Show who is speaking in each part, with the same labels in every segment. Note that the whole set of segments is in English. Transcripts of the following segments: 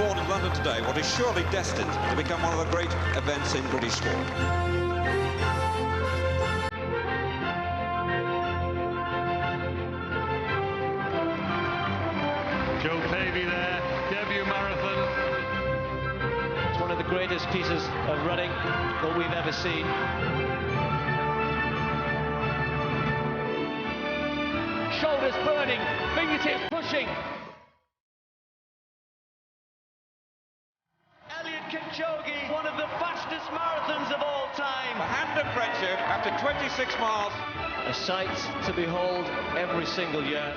Speaker 1: born in London today, what is surely destined to become one of the great events in British sport.
Speaker 2: Joe Pavey there, debut marathon.
Speaker 3: It's one of the greatest pieces of running that we've ever seen. Shoulders burning, fingertips pushing. Eliud Kipchoge, one of the fastest marathons of all time.
Speaker 1: The hand of friendship after 26 miles.
Speaker 3: A sight to behold every single year.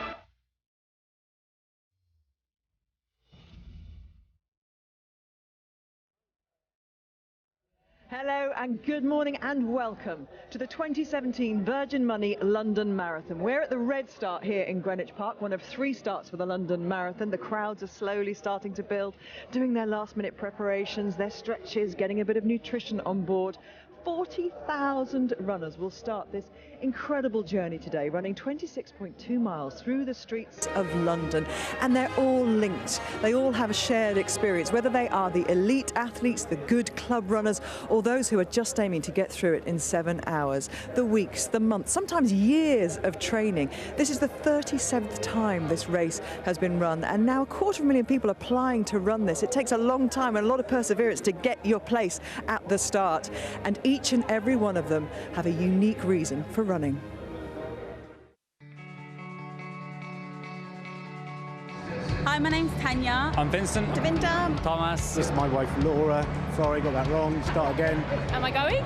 Speaker 4: Hello and good morning and welcome to the 2017 Virgin Money London Marathon. We're at the Red Start here in Greenwich Park, one of 3 starts for the London Marathon. The crowds are slowly starting to build, doing their last-minute preparations, their stretches, getting a bit of nutrition on board. 40,000 runners will start this incredible journey today, running 26.2 miles through the streets of London, and they're all linked. They all have a shared experience, whether they are the elite athletes, the good club runners, or those who are just aiming to get through it in 7 hours. The weeks, the months, sometimes years of training. This is the 37th time this race has been run, and now 250,000 people applying to run this. It takes a long time and a lot of perseverance to get your place at the start, and each and every one of them have a unique reason for running.
Speaker 5: Hi, my name's Tanya.
Speaker 6: I'm Vincent.
Speaker 5: Davinda.
Speaker 6: Thomas.
Speaker 7: This is my wife Laura. Sorry, got that wrong. Start again.
Speaker 5: Am I going?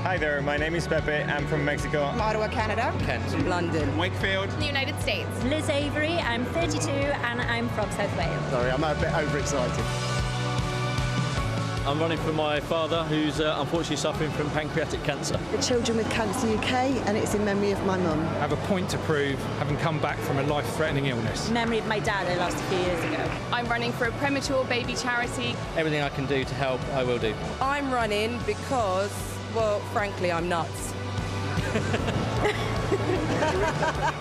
Speaker 8: Hi there, my name is Pepe. I'm from Mexico.
Speaker 9: Ottawa, Canada.
Speaker 8: Kent.
Speaker 9: London.
Speaker 8: Wakefield.
Speaker 5: The United States. Liz Avery. I'm 32 and I'm from South Wales.
Speaker 7: Sorry, I'm a bit overexcited.
Speaker 3: I'm running for my father, who's unfortunately suffering from pancreatic cancer.
Speaker 9: The Children with Cancer UK, and it's in memory of my mum.
Speaker 6: I have a point to prove, having come back from a life-threatening illness.
Speaker 5: Memory of my dad who lost a few years ago.
Speaker 10: I'm running for a premature baby charity.
Speaker 3: Everything I can do to help, I will do.
Speaker 9: I'm running because, well, frankly, I'm nuts.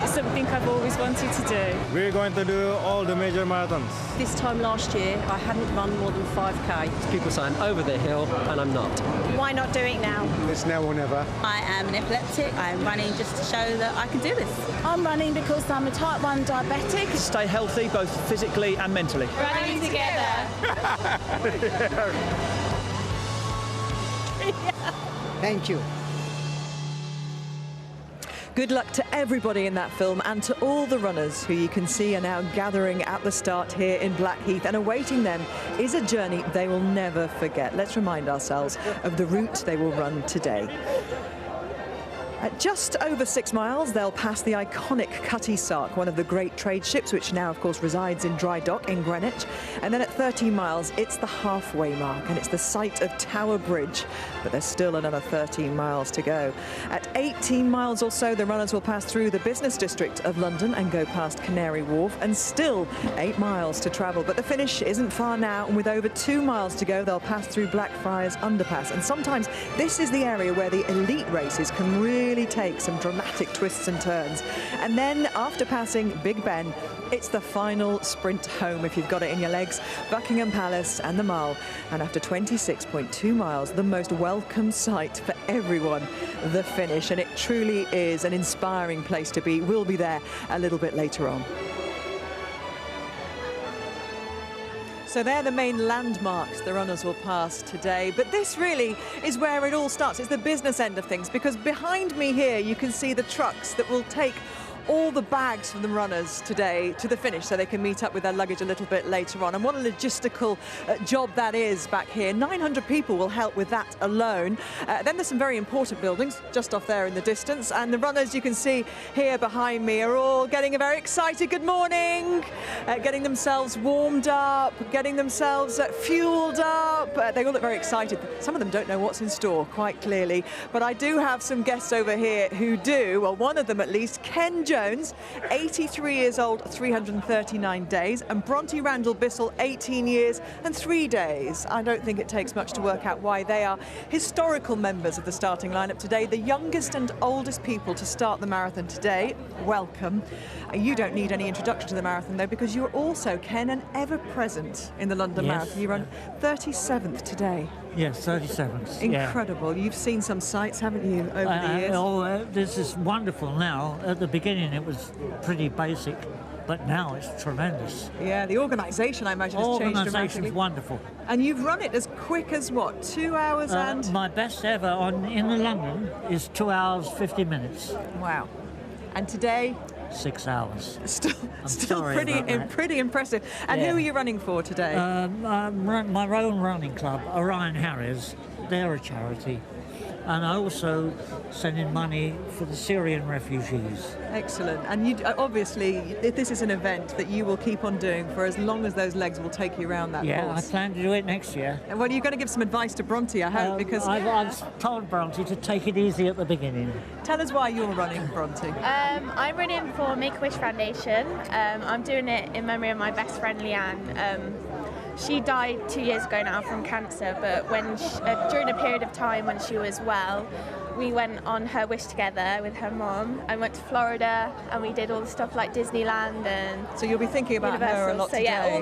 Speaker 5: It's something I've always wanted to do.
Speaker 7: We're going to do all the major marathons.
Speaker 9: This time last year, I hadn't run more than 5k.
Speaker 3: People say I'm over the hill, and I'm not.
Speaker 5: Why not do it now?
Speaker 7: It's now or never.
Speaker 5: I am an epileptic. I'm running just to show that I can do this. I'm running because I'm a type 1 diabetic.
Speaker 3: Stay healthy, both physically and mentally.
Speaker 5: Running together.
Speaker 9: Thank you.
Speaker 4: Good luck to everybody in that film and to all the runners who you can see are now gathering at the start here in Blackheath, and awaiting them is a journey they will never forget. Let's remind ourselves of the route they will run today. At just over 6 miles, they'll pass the iconic Cutty Sark, one of the great trade ships, which now, of course, resides in dry dock in Greenwich. And then at 13 miles, it's the halfway mark, and it's the site of Tower Bridge. But there's still another 13 miles to go. At 18 miles or so, the runners will pass through the business district of London and go past Canary Wharf, and still 8 miles to travel. But the finish isn't far now, and with over 2 miles to go, they'll pass through Blackfriars Underpass. And sometimes this is the area where the elite races can really take some dramatic twists and turns. And then after passing Big Ben, it's the final sprint home, if you've got it in your legs. Buckingham Palace and the Mall. And after 26.2 miles, the most welcome sight for everyone, the finish. And it truly is an inspiring place to be. We'll be there a little bit later on. So they're the main landmarks the runners will pass today. But this really is where it all starts. It's the business end of things, because behind me here you can see the trucks that will take all the bags from the runners today to the finish, so they can meet up with their luggage a little bit later on. And what a logistical job that is back here. 900 people will help with that alone. Then there's some very important buildings just off there in the distance, and the runners you can see here behind me are all getting very excited. Good morning. Getting themselves warmed up, getting themselves fueled up. They all look very excited. Some of them don't know what's in store quite clearly, but I do have some guests over here who do. Well, one of them at least, Ken Jones, 83 years old, 339 days, and Bronte Randall Bissell, 18 years and 3 days. I don't think it takes much to work out why they are historical members of the starting lineup today, the youngest and oldest people to start the marathon today. Welcome. You don't need any introduction to the marathon, though, because you're also, Ken, an ever-present in the London Marathon. You run 37th today.
Speaker 11: Yes, 37th.
Speaker 4: Incredible. Yeah. You've seen some sights, haven't you, over the years?
Speaker 11: This is wonderful now. At the beginning, it was pretty basic, but now it's tremendous.
Speaker 4: Yeah, the organisation, I imagine, has changed dramatically.
Speaker 11: The organisation's wonderful.
Speaker 4: And you've run it as quick as, what, 2 hours and...
Speaker 11: My best ever in London is 2 hours, 50 minutes.
Speaker 4: Wow. And today...
Speaker 11: 6 hours.
Speaker 4: Still pretty impressive. And who are you running for today?
Speaker 11: My own running club, Orion Harriers. They're a charity. And I also send in money for the Syrian refugees.
Speaker 4: Excellent. And you obviously, this is an event that you will keep on doing for as long as those legs will take you around that course.
Speaker 11: Yeah, I plan to do it next year.
Speaker 4: And well, you're going to give some advice to Bronte, I hope, because...
Speaker 11: I've told Bronte to take it easy at the beginning.
Speaker 4: Tell us why you're running, Bronte.
Speaker 12: I'm running for Make-A-Wish Foundation. I'm doing it in memory of my best friend, Leanne. She died 2 years ago now from cancer, but when during a period of time when she was well, we went on her wish together with her mom and went to Florida, and we did all the stuff like Disneyland and
Speaker 4: so you'll be thinking about
Speaker 12: Universal.
Speaker 4: her a lot today.
Speaker 12: So yeah, all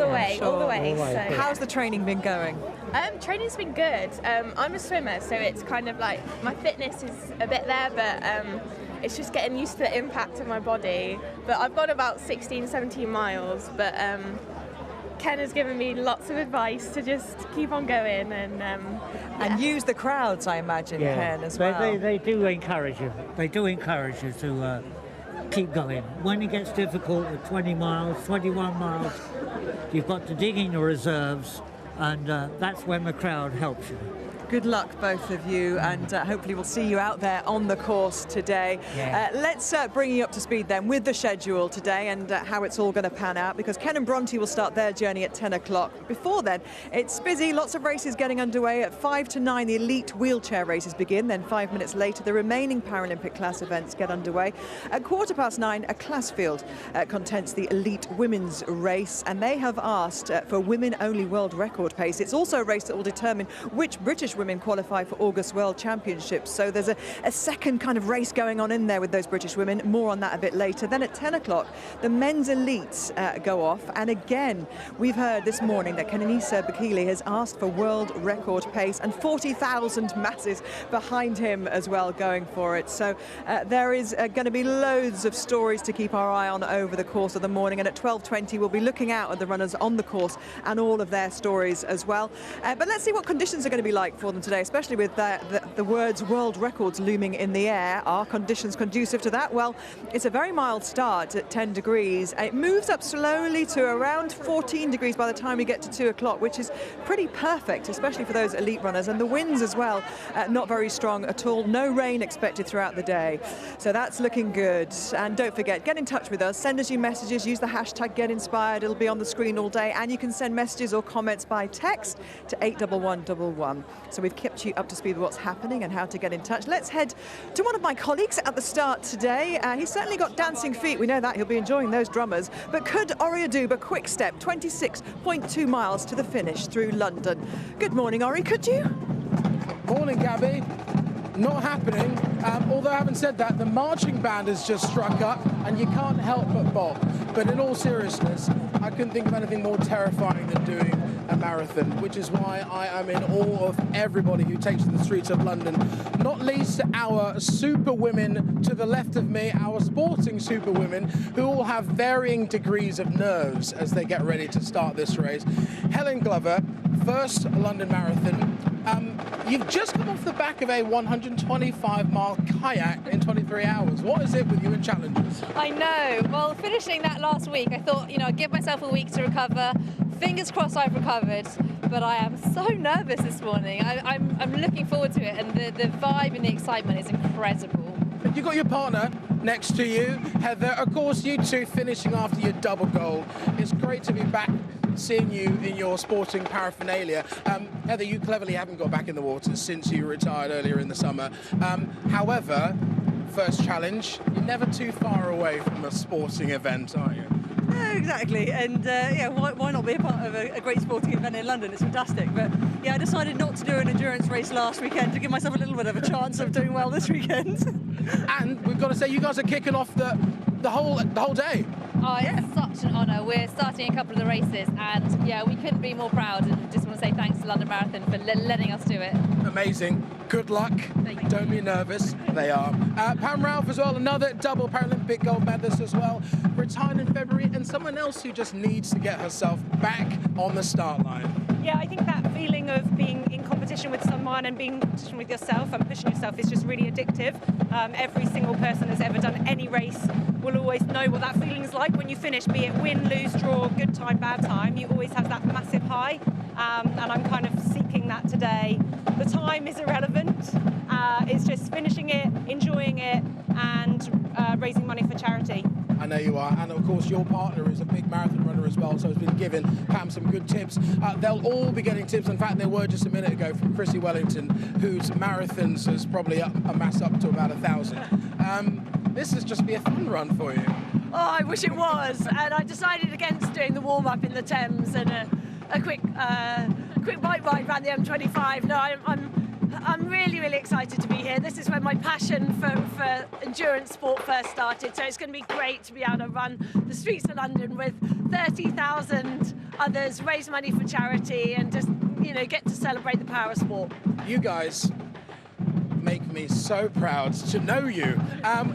Speaker 12: the way. So.
Speaker 4: How's the training been going?
Speaker 12: Training's been good. I'm a swimmer, so it's kind of like my fitness is a bit there, but it's just getting used to the impact of my body. But I've got about 16, 17 miles, but Ken has given me lots of advice to just keep on going and
Speaker 4: use the crowds, I imagine, Ken, as well.
Speaker 11: They do encourage you. They do encourage you to keep going. When it gets difficult at 20 miles, 21 miles, you've got to dig in your reserves, and that's when the crowd helps you.
Speaker 4: Good luck, both of you, and hopefully we'll see you out there on the course today.
Speaker 11: Yeah.
Speaker 4: Let's bring you up to speed then with the schedule today and how it's all going to pan out, because Ken and Bronte will start their journey at 10 o'clock. Before then, it's busy, lots of races getting underway. At 5 to 9, the elite wheelchair races begin. Then 5 minutes later, the remaining Paralympic class events get underway. At 9:15, a class field contents the elite women's race, and they have asked for women-only world record pace. It's also a race that will determine which British women qualify for August World Championships. So there's a second kind of race going on in there with those British women. More on that a bit later. Then at 10 o'clock, the men's elites go off. And again, we've heard this morning that Kenenisa Bekele has asked for world record pace, and 40,000 masses behind him as well going for it. So there is going to be loads of stories to keep our eye on over the course of the morning. And at 12:20, we'll be looking out at the runners on the course and all of their stories as well. But let's see what conditions are going to be like for them today, especially with the words world records looming in the air. Are conditions conducive to that? Well, it's a very mild start at 10 degrees. It moves up slowly to around 14 degrees by the time we get to 2 o'clock, which is pretty perfect, especially for those elite runners. And the winds as well, not very strong at all. No rain expected throughout the day. So that's looking good. And don't forget, get in touch with us. Send us your messages. Use the hashtag GetInspired. It'll be on the screen all day. And you can send messages or comments by text to 81111. So we've kept you up to speed with what's happening and how to get in touch. Let's head to one of my colleagues at the start today. He's certainly got dancing feet. We know that. He'll be enjoying those drummers. But could Oriaduba quick step 26.2 miles to the finish through London? Good morning, Ori. Could you?
Speaker 13: Morning, Gabby. Not happening. Although, having said that, the marching band has just struck up and you can't help but bob. But in all seriousness, I couldn't think of anything more terrifying than doing a marathon, which is why I am in awe of everybody who takes to the streets of London, not least our super women to the left of me, our sporting super women, who all have varying degrees of nerves as they get ready to start this race. Helen Glover, first London Marathon. You've just come off the back of a 125-mile kayak in 23 hours. What is it with you and challenges?
Speaker 14: I know. Well, finishing that last week, I thought, I'd give myself a week to recover. Fingers crossed I've recovered, but I am so nervous this morning. I'm looking forward to it, and the vibe and the excitement is incredible.
Speaker 13: You've got your partner next to you, Heather. Of course, you two finishing after your double goal. It's great to be back seeing you in your sporting paraphernalia. Heather, you cleverly haven't got back in the water since you retired earlier in the summer. However, first challenge. You're never too far away from a sporting event, are you?
Speaker 15: Yeah, exactly, and yeah, why not be a part of a great sporting event in London? It's fantastic. But yeah, I decided not to do an endurance race last weekend to give myself a little bit of a chance of doing well this weekend.
Speaker 13: And we've got to say, you guys are kicking off the whole day.
Speaker 14: Oh, it's such an honour. We're starting a couple of the races, and yeah, we couldn't be more proud. And just want to say thanks to London Marathon for letting us do it.
Speaker 13: Amazing. Good luck. Don't be nervous. They are. Pam Ralph as well, another double Paralympic gold medalist as well, retired in February, and someone else who just needs to get herself back on the start line.
Speaker 16: Yeah, I think that feeling of being in competition with someone and being in competition with yourself and pushing yourself is just really addictive. Every single person who's ever done any race will always know what that feeling is like when you finish, be it win, lose, draw, good time, bad time. You always have that massive high, and I'm kind of seeking that today. The time is irrelevant. It's just finishing it, enjoying it, and raising money for charity.
Speaker 13: I know you are, and of course your partner is a big marathon runner as well, so has been giving Pam some good tips. They'll all be getting tips. In fact, there were just a minute ago from Chrissy Wellington, whose marathons has probably amassed up to about 1,000. This has just be a fun run for you.
Speaker 17: Oh, I wish it was, and I decided against doing the warm-up in the Thames and a quick bike ride around the M25. No, I'm really, really excited to be here. This is where my passion for endurance sport first started, so it's going to be great to be able to run the streets of London with 30,000 others, raise money for charity, and just, you know, get to celebrate the power of sport.
Speaker 13: You guys make me so proud to know you.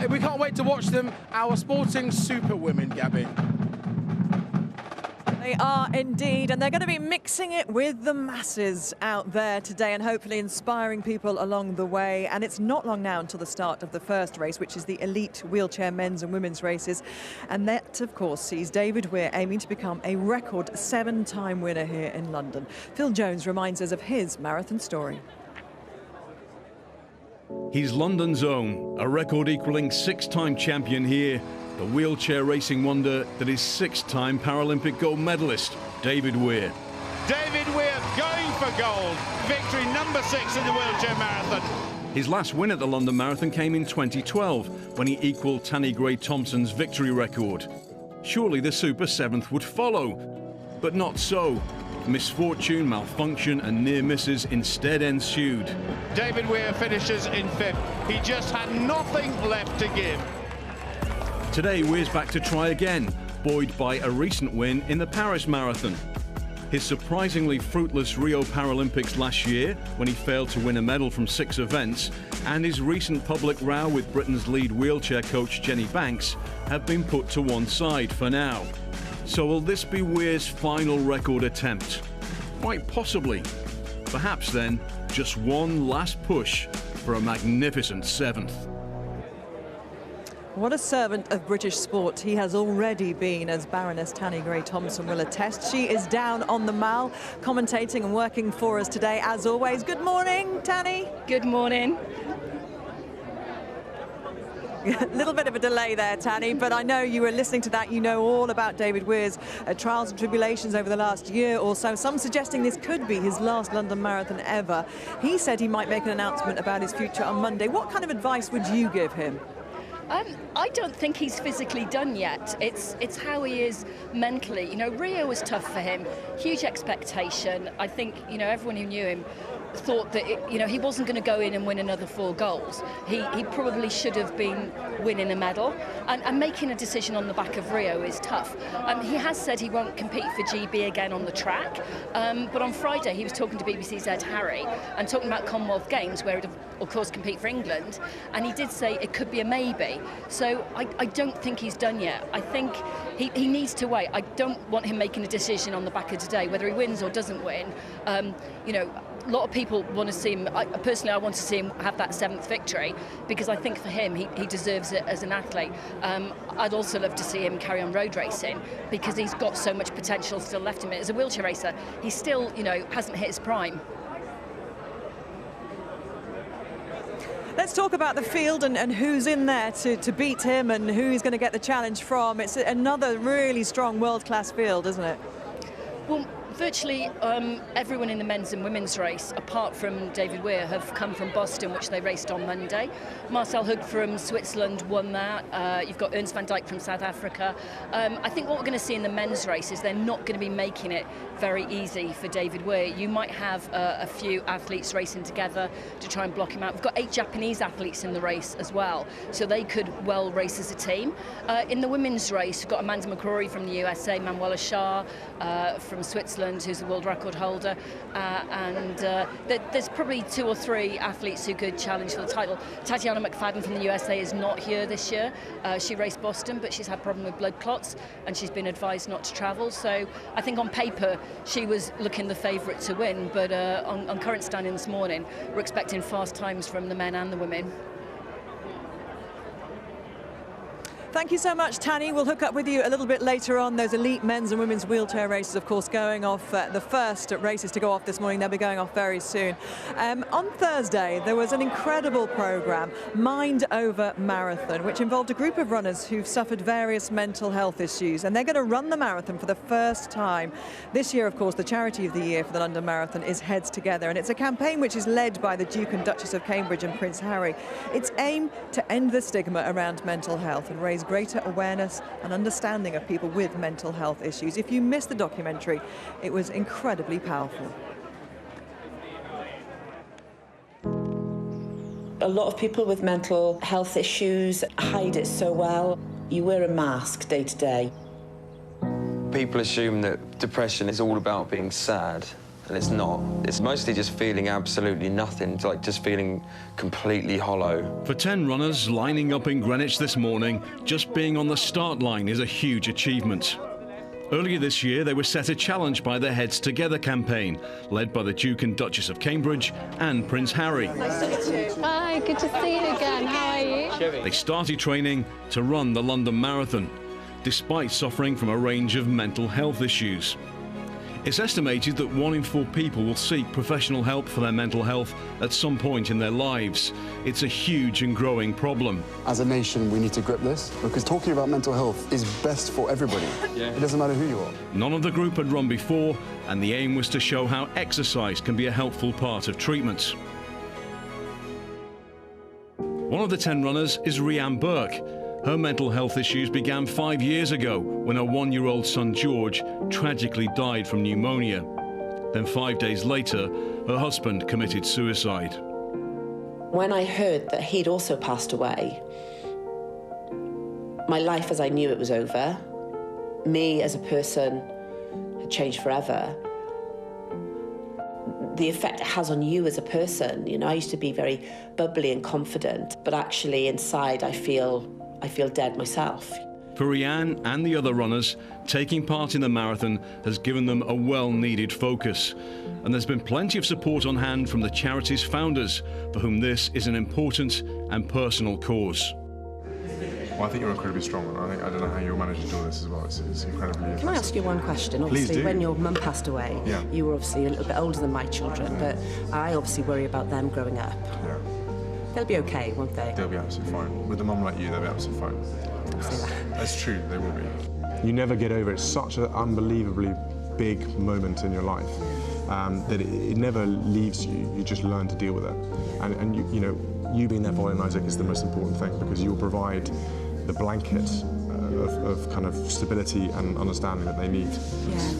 Speaker 13: We can't wait to watch them, our sporting superwomen, Gabby.
Speaker 4: They are indeed, and they're going to be mixing it with the masses out there today and hopefully inspiring people along the way. And it's not long now until the start of the first race, which is the elite wheelchair men's and women's races. And that, of course, sees David Weir aiming to become a record 7-time winner here in London. Phil Jones reminds us of his marathon story.
Speaker 18: He's London's own, a record equalling 6-time champion here. The wheelchair racing wonder that is 6-time Paralympic gold medalist, David Weir.
Speaker 19: David Weir going for gold. Victory number 6 in the wheelchair marathon.
Speaker 18: His last win at the London Marathon came in 2012 when he equalled Tanni Gray-Thompson's victory record. Surely the Super 7th would follow, but not so. Misfortune, malfunction and near misses instead ensued.
Speaker 19: David Weir finishes in 5th. He just had nothing left to give.
Speaker 18: Today, Weir's back to try again, buoyed by a recent win in the Paris Marathon. His surprisingly fruitless Rio Paralympics last year, when he failed to win a medal from 6 events, and his recent public row with Britain's lead wheelchair coach Jenny Banks have been put to one side for now. So will this be Weir's final record attempt? Quite possibly. Perhaps then, just one last push for a magnificent 7th.
Speaker 4: What a servant of British sport he has already been, as Baroness Tanni Gray-Thompson will attest. She is down on the Mall, commentating and working for us today, as always. Good morning, Tanni.
Speaker 20: Good morning.
Speaker 4: A little bit of a delay there, Tanni, but I know you were listening to that. You know all about David Weir's trials and tribulations over the last year or so, some suggesting this could be his last London Marathon ever. He said he might make an announcement about his future on Monday. What kind of advice would you give him?
Speaker 20: I don't think he's physically done yet. It's how he is mentally. You know, Rio was tough for him, huge expectation. I think, you know, everyone who knew him thought that, you know, he wasn't going to go in and win another 4 golds. He probably should have been winning a medal, and making a decision on the back of Rio is tough. He has said he won't compete for GB again on the track, but on Friday he was talking to BBC's Ed Harry and talking about Commonwealth Games, where he'd of course compete for England, and he did say it could be a maybe. So I don't think he's done yet. I think he needs to wait. I don't want him making a decision on the back of today, whether he wins or doesn't win. You know, a lot of people want to see him. Personally, I want to see him have that 7th victory, because I think for him, he deserves it as an athlete. I'd also love to see him carry on road racing, because he's got so much potential still left in him. As a wheelchair racer, he still, you know, hasn't hit his prime.
Speaker 4: Let's talk about the field and who's in there to beat him and who he's going to get the challenge from. It's another really strong world-class field, isn't it?
Speaker 20: Well, virtually everyone in the men's and women's race, apart from David Weir, have come from Boston, which they raced on Monday. Marcel Hug from Switzerland won that. You've got Ernst van Dijk from South Africa. I think what we're going to see in the men's race is they're not going to be making it very easy for David Weir. You might have a few athletes racing together to try and block him out. We've got 8 Japanese athletes in the race as well, so they could well race as a team. In the women's race, we've got Amanda McCrory from the USA, Manuela Shah from Switzerland, who's the world record holder, and there's probably 2 or 3 athletes who could challenge for the title. Tatiana McFadden from the USA is not here this year. She raced Boston, but she's had a problem with blood clots, and she's been advised not to travel. So I think on paper she was looking the favourite to win, but on current standing this morning, we're expecting fast times from the men and the women.
Speaker 4: Thank you so much, Tanny. We'll hook up with you a little bit later on. Those elite men's and women's wheelchair races, of course, going off. The first races to go off this morning. They'll be going off very soon. On Thursday, there was an incredible programme, Mind Over Marathon, which involved a group of runners who've suffered various mental health issues, and they're going to run the marathon for the first time. This year, of course, the charity of the year for the London Marathon is Heads Together, and it's a campaign which is led by the Duke and Duchess of Cambridge and Prince Harry. It's aimed to end the stigma around mental health and raise greater awareness and understanding of people with mental health issues. If you missed the documentary, it was incredibly powerful.
Speaker 21: A lot of people with mental health issues hide it so well. You wear a mask day to day.
Speaker 22: People assume that depression is all about being sad, and it's not. It's mostly just feeling absolutely nothing, like just feeling completely hollow.
Speaker 18: For 10 runners lining up in Greenwich this morning, just being on the start line is a huge achievement. Earlier this year, they were set a challenge by the Heads Together campaign, led by the Duke and Duchess of Cambridge and Prince Harry.
Speaker 23: Nice to meet you. Hi, good to see you again. How are you?
Speaker 18: They started training to run the London Marathon, despite suffering from a range of mental health issues. It's estimated that 1 in 4 people will seek professional help for their mental health at some point in their lives. It's a huge and growing problem.
Speaker 24: As a nation, we need to grip this, because talking about mental health is best for everybody. It doesn't matter who you are.
Speaker 18: None of the group had run before, and the aim was to show how exercise can be a helpful part of treatment. One of the 10 runners is Rianne Burke. Her mental health issues began 5 years ago when her 1-year-old son George tragically died from pneumonia. Then 5 days later, her husband committed suicide.
Speaker 21: When I heard that he'd also passed away, my life as I knew it was over. Me as a person had changed forever. The effect it has on you as a person. You know, I used to be very bubbly and confident, but actually inside I feel dead myself.
Speaker 18: For Rianne and the other runners, taking part in the marathon has given them a well-needed focus. And there's been plenty of support on hand from the charity's founders, for whom this is an important and personal cause.
Speaker 25: Well, I think you're incredibly strong, and I don't know how you'll manage to do this as well. It's incredibly impressive.
Speaker 26: Can I ask you one question? Obviously, when your mum passed away, you were obviously a little bit older than my children, but I obviously worry about them growing up.
Speaker 25: Yeah.
Speaker 26: They'll be okay, won't they?
Speaker 25: They'll be absolutely fine. With a mum like you, they'll be absolutely fine. That's true, they will be. You never get over it. It's such an unbelievably big moment in your life that it never leaves you. You just learn to deal with it. And you know, you being there for Ollie and Isaac is the most important thing, because you'll provide the blanket of kind of stability and understanding that they need.
Speaker 26: Yeah.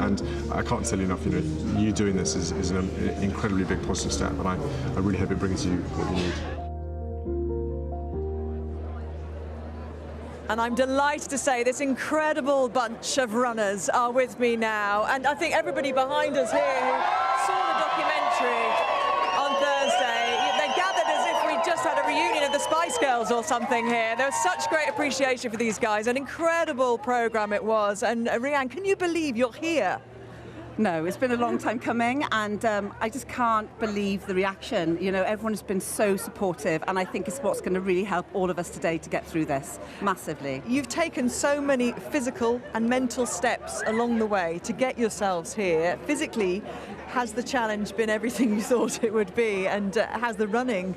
Speaker 25: And I can't tell you enough, you know, you doing this is an incredibly big positive step, and I really hope it brings you what you need.
Speaker 4: And I'm delighted to say this incredible bunch of runners are with me now. And I think everybody behind us here who saw the documentary on Thursday, they gathered as if we just had a reunion of the Spice Girls or something here. There was such great appreciation for these guys. An incredible programme it was. And Rianne, can you believe you're here?
Speaker 27: No, it's been a long time coming, and I just can't believe the reaction. You know, everyone has been so supportive, and I think it's what's going to really help all of us today to get through this massively.
Speaker 4: You've taken so many physical and mental steps along the way to get yourselves here. Physically, has the challenge been everything you thought it would be, and has the running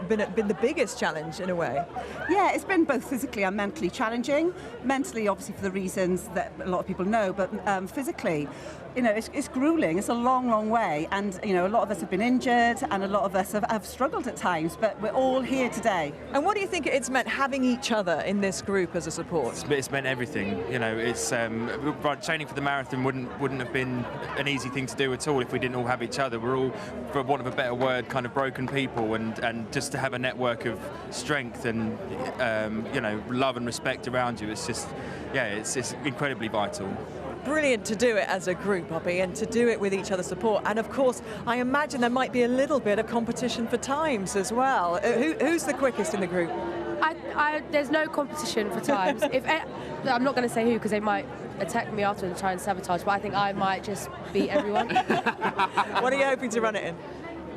Speaker 4: been the biggest challenge in a way?
Speaker 27: Yeah, it's been both physically and mentally challenging. Mentally, obviously, for the reasons that a lot of people know, but physically, you know, it's grueling. It's a long, long way. And, you know, a lot of us have been injured and a lot of us have struggled at times, but we're all here today.
Speaker 4: And what do you think it's meant having each other in this group as a support?
Speaker 1: It's meant everything. You know, it's training for the marathon wouldn't have been an easy thing to do at all if we didn't all have each other. We're all, for want of a better word, kind of broken people, and just to have a network of strength and you know, love and respect around you, it's just, yeah, it's incredibly vital.
Speaker 4: Brilliant to do it as a group, Bobby, and to do it with each other's support. And of course, I imagine there might be a little bit of competition for times as well. Who's the quickest in the group?
Speaker 2: There's no competition for times. I'm not going to say who, because they might attack me after and try and sabotage, but I think I might just beat everyone.
Speaker 4: What are you hoping to run it in?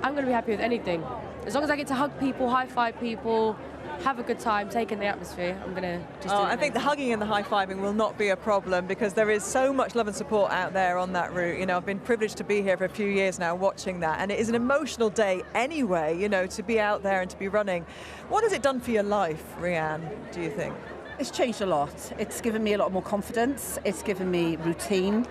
Speaker 2: I'm going to be happy with anything. As long as I get to hug people, high-five people, have a good time, take in the atmosphere, I'm going to just do it.
Speaker 4: I think the hugging and the high-fiving will not be a problem, because there is so much love and support out there on that route. You know, I've been privileged to be here for a few years now watching that, and it is an emotional day anyway, you know, to be out there and to be running. What has it done for your life, Rhiann, do you think?
Speaker 27: It's changed a lot. It's given me a lot more confidence. It's given me routine.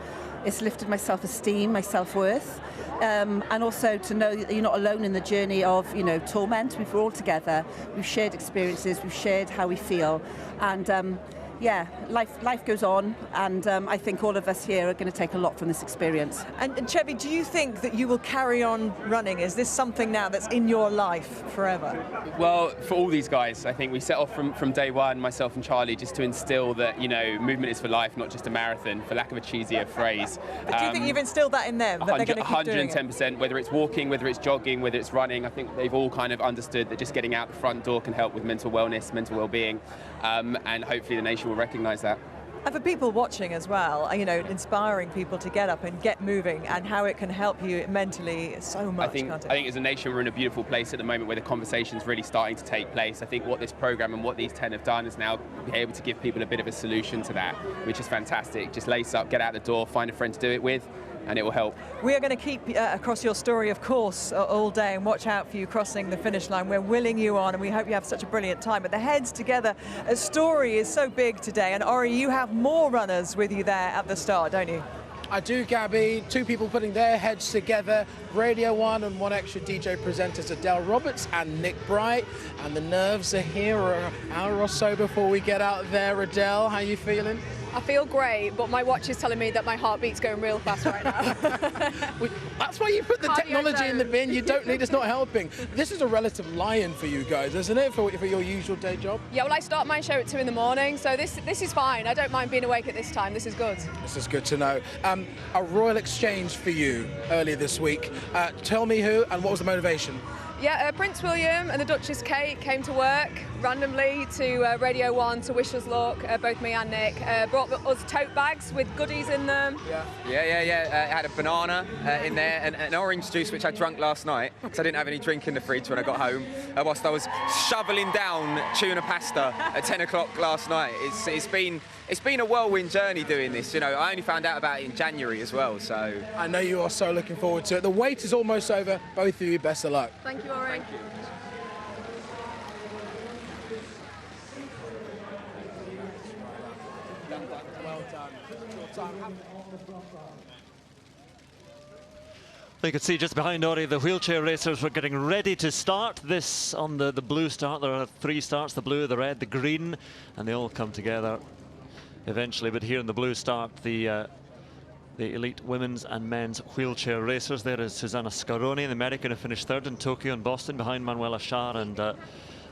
Speaker 27: It's lifted my self-esteem, my self-worth. And also to know that you're not alone in the journey of, you know, torment. We're all together. We've shared experiences. We've shared how we feel. And yeah, life goes on, and I think all of us here are going to take a lot from this experience.
Speaker 4: And Chevy, do you think that you will carry on running? Is this something now that's in your life forever?
Speaker 3: Well, for all these guys, I think we set off from day one, myself and Charlie, just to instill that, you know, movement is for life, not just a marathon, for lack of a cheesier phrase.
Speaker 4: But do you think you've instilled that in them, that they're going to keep doing it?
Speaker 3: 110%, whether it's walking, whether it's jogging, whether it's running, I think they've all kind of understood that just getting out the front door can help with mental wellness, mental well-being, and hopefully the nation will recognise that.
Speaker 4: And for people watching as well, you know, inspiring people to get up and get moving, and how it can help you mentally so much, can't it?
Speaker 3: I think as a nation we're in a beautiful place at the moment where the conversation's really starting to take place. I think what this programme and what these 10 have done is now be able to give people a bit of a solution to that, which is fantastic. Just lace up, get out the door, find a friend to do it with, and it will help.
Speaker 4: We are going to keep across your story, of course, all day, and watch out for you crossing the finish line. We're willing you on, and we hope you have such a brilliant time. But the heads together story is so big today, and Ori, you have more runners with you there at the start, don't you?
Speaker 13: I do, Gabby. Two people putting their heads together. Radio 1 and one extra DJ presenters, Adele Roberts and Nick Bright. And the nerves are here, an hour or so before we get out there. Adele, how are you feeling?
Speaker 6: I feel great, but my watch is telling me that my heartbeat's going real fast right now.
Speaker 13: That's why you put the technology in the bin. You don't need, it's not helping. This is a relative lie-in for you guys, isn't it, for your usual day job?
Speaker 6: Yeah, well, I start my show at 2 in the morning, so this is fine. I don't mind being awake at this time. This is good.
Speaker 13: This is good to know. A royal exchange for you earlier this week. Tell me who and what was the motivation?
Speaker 6: Yeah, Prince William and the Duchess Kate came to work randomly to Radio 1 to wish us luck, both me and Nick. Brought us tote bags with goodies in them.
Speaker 7: Yeah. It had a banana in there and an orange juice, which I drank last night because I didn't have any drink in the fridge when I got home. Whilst I was shoveling down tuna pasta at 10 o'clock last night. It's been a whirlwind journey doing this. You know, I only found out about it in January as well, so.
Speaker 13: I know you are so looking forward to it. The wait is almost over. Both of you, best of luck.
Speaker 6: Thank you, Ori. Thank you.
Speaker 8: You can see just behind Ori, the wheelchair racers were getting ready to start this on the blue start. There are 3 starts, the blue, the red, the green, and they all come together eventually. But here in the blue start, the elite women's and men's wheelchair racers. There is Susanna Scaroni, the American, who finished 3rd in Tokyo and Boston, behind Manuela Schär and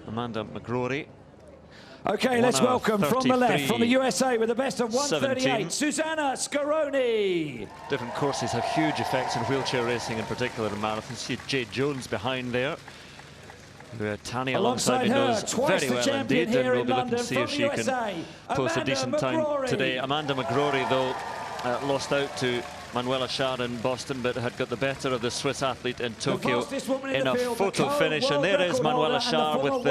Speaker 8: Amanda McGrory.
Speaker 10: Okay, let's welcome from the left, from the USA, with the best of 1:38, Susanna Scaroni.
Speaker 8: Different courses have huge effects in wheelchair racing, in particular in marathons. See Jade Jones behind there. Tanya alongside me knows very well indeed, and we'll be looking to see if she can post a decent time today. Amanda McGrory, though, lost out to Manuela Schär in Boston, but had got the better of the Swiss athlete in Tokyo in a photo finish. And there is Manuela Schär with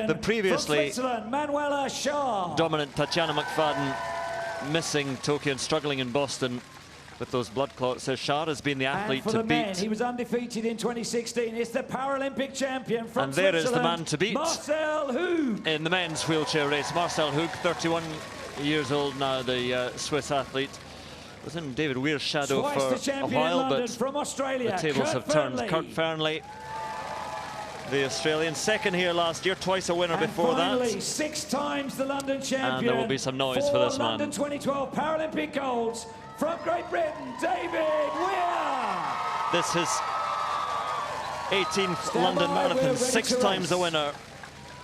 Speaker 8: the previously dominant Tatjana McFadden missing Tokyo and struggling in Boston with those blood clots. So Schär has been the athlete to beat.
Speaker 10: He was undefeated in 2016. It's the Paralympic champion from Switzerland.
Speaker 8: And there is the man to beat
Speaker 10: Marcel Hug
Speaker 8: in the men's wheelchair race. Marcel Hug, 31 years old now, the Swiss athlete. was in David Weir's shadow
Speaker 10: Twice
Speaker 8: for
Speaker 10: the
Speaker 8: a
Speaker 10: champion
Speaker 8: while,
Speaker 10: in London
Speaker 8: but
Speaker 10: from Australia,
Speaker 8: the tables
Speaker 10: Kurt
Speaker 8: have turned.
Speaker 10: Fearnley.
Speaker 8: Kurt Fearnley, the Australian, second here last year, twice a winner before
Speaker 10: finally,
Speaker 8: that.
Speaker 10: 6 times the London champion.
Speaker 8: And there will be some noise for this man.
Speaker 10: London 2012 Paralympic golds from Great Britain, David Weir.
Speaker 8: This is 18th London Marathon, 6 times the winner.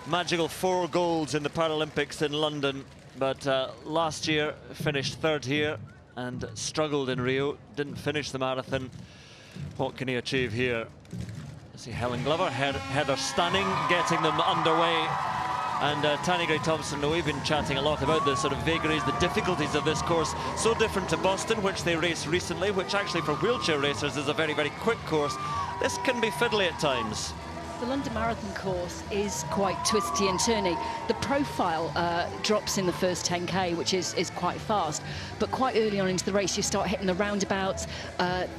Speaker 8: Magical 4 golds in the Paralympics in London, but last year finished 3rd here and struggled in Rio, didn't finish the marathon. What can he achieve here? See Helen Glover, Heather Stanning getting them underway. And Tanya Gray-Thompson, we've been chatting a lot about the sort of vagaries, the difficulties of this course. So different to Boston, which they raced recently, which actually for wheelchair racers is a very, very quick course. This can be fiddly at times.
Speaker 20: The London Marathon course is quite twisty and turny. The profile drops in the first 10K, which is quite fast, but quite early on into the race you start hitting the roundabouts.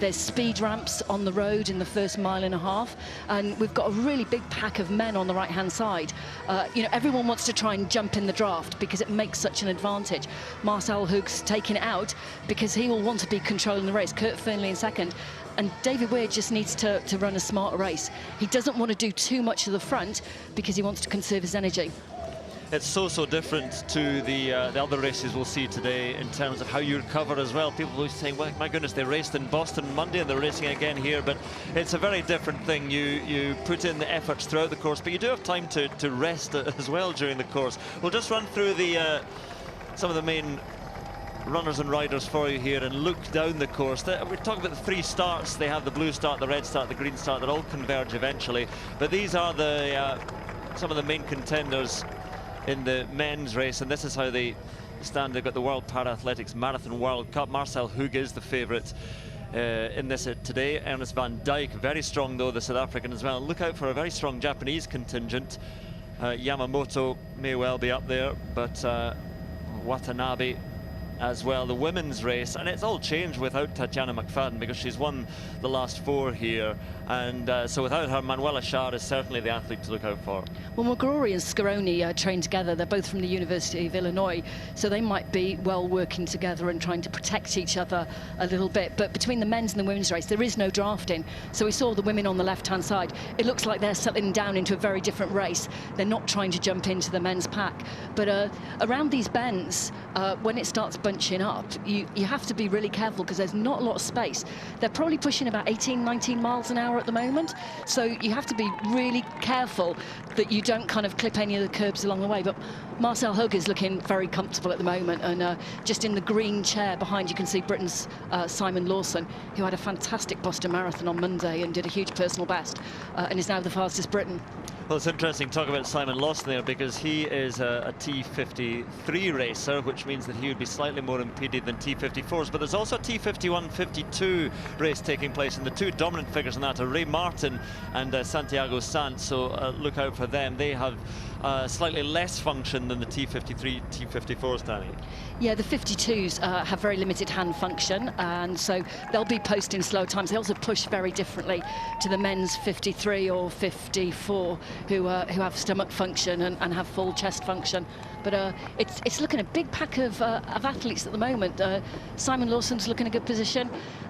Speaker 20: There's speed ramps on the road in the first 1.5 miles, and we've got a really big pack of men on the right-hand side. You know, everyone wants to try and jump in the draft because it makes such an advantage. Marcel Hoog's taking it out because he will want to be controlling the race. Kurt Fearnley in second. And David Weir just needs to run a smarter race. He doesn't want to do too much of the front because he wants to conserve his energy.
Speaker 8: It's so different to the other races we'll see today in terms of how you recover as well. People will be saying, well, my goodness, they raced in Boston Monday and they're racing again here, but it's a very different thing. You put in the efforts throughout the course, but you do have time to rest as well during the course. We'll just run through some of the main runners and riders for you here and look down the course. We're talking about the 3 starts. They have the blue start, the red start, the green start. They'll all converge eventually, but these are some of the main contenders in the men's race, and this is how they stand. They've got the World Para-Athletics Marathon World Cup. Marcel Hoog is the favourite in this today. Ernest van Dijk, very strong though, the South African as well. Look out for a very strong Japanese contingent. Yamamoto may well be up there, but Watanabe as well. The women's race, and it's all changed without Tatjana McFadden because she's won the last 4 here, and so without her, Manuela Schär is certainly the athlete to look out for.
Speaker 20: Well, McGrory and Scaroni train together. They're both from the University of Illinois, so they might be well working together and trying to protect each other a little bit. But between the men's and the women's race, there is no drafting. So we saw the women on the left-hand side. It looks like they're settling down into a very different race. They're not trying to jump into the men's pack. But around these bends, when it starts bunching up, you have to be really careful because there's not a lot of space. They're probably pushing about 18, 19 miles an hour at the moment, so you have to be really careful that you don't kind of clip any of the curbs along the way. But Marcel Hoog is looking very comfortable at the moment, and just in the green chair behind you can see Britain's Simon Lawson, who had a fantastic Boston Marathon on Monday and did a huge personal best, and is now the fastest Briton.
Speaker 8: Well, it's interesting to talk about Simon Lawson there because he is a T53 racer, which means that he would be slightly more impeded than T54s. But there's also a T51-52 race taking place, and the 2 dominant figures in that are Ray Martin and Santiago Sanz. So look out for them. They have slightly less function than the T53, T54s, Danny.
Speaker 20: Yeah, the 52s have very limited hand function, and so they'll be posting slow times. They also push very differently to the men's 53 or 54, who have stomach function and have full chest function. But it's looking a big pack of athletes at the moment. Simon Lawson's looking a good position,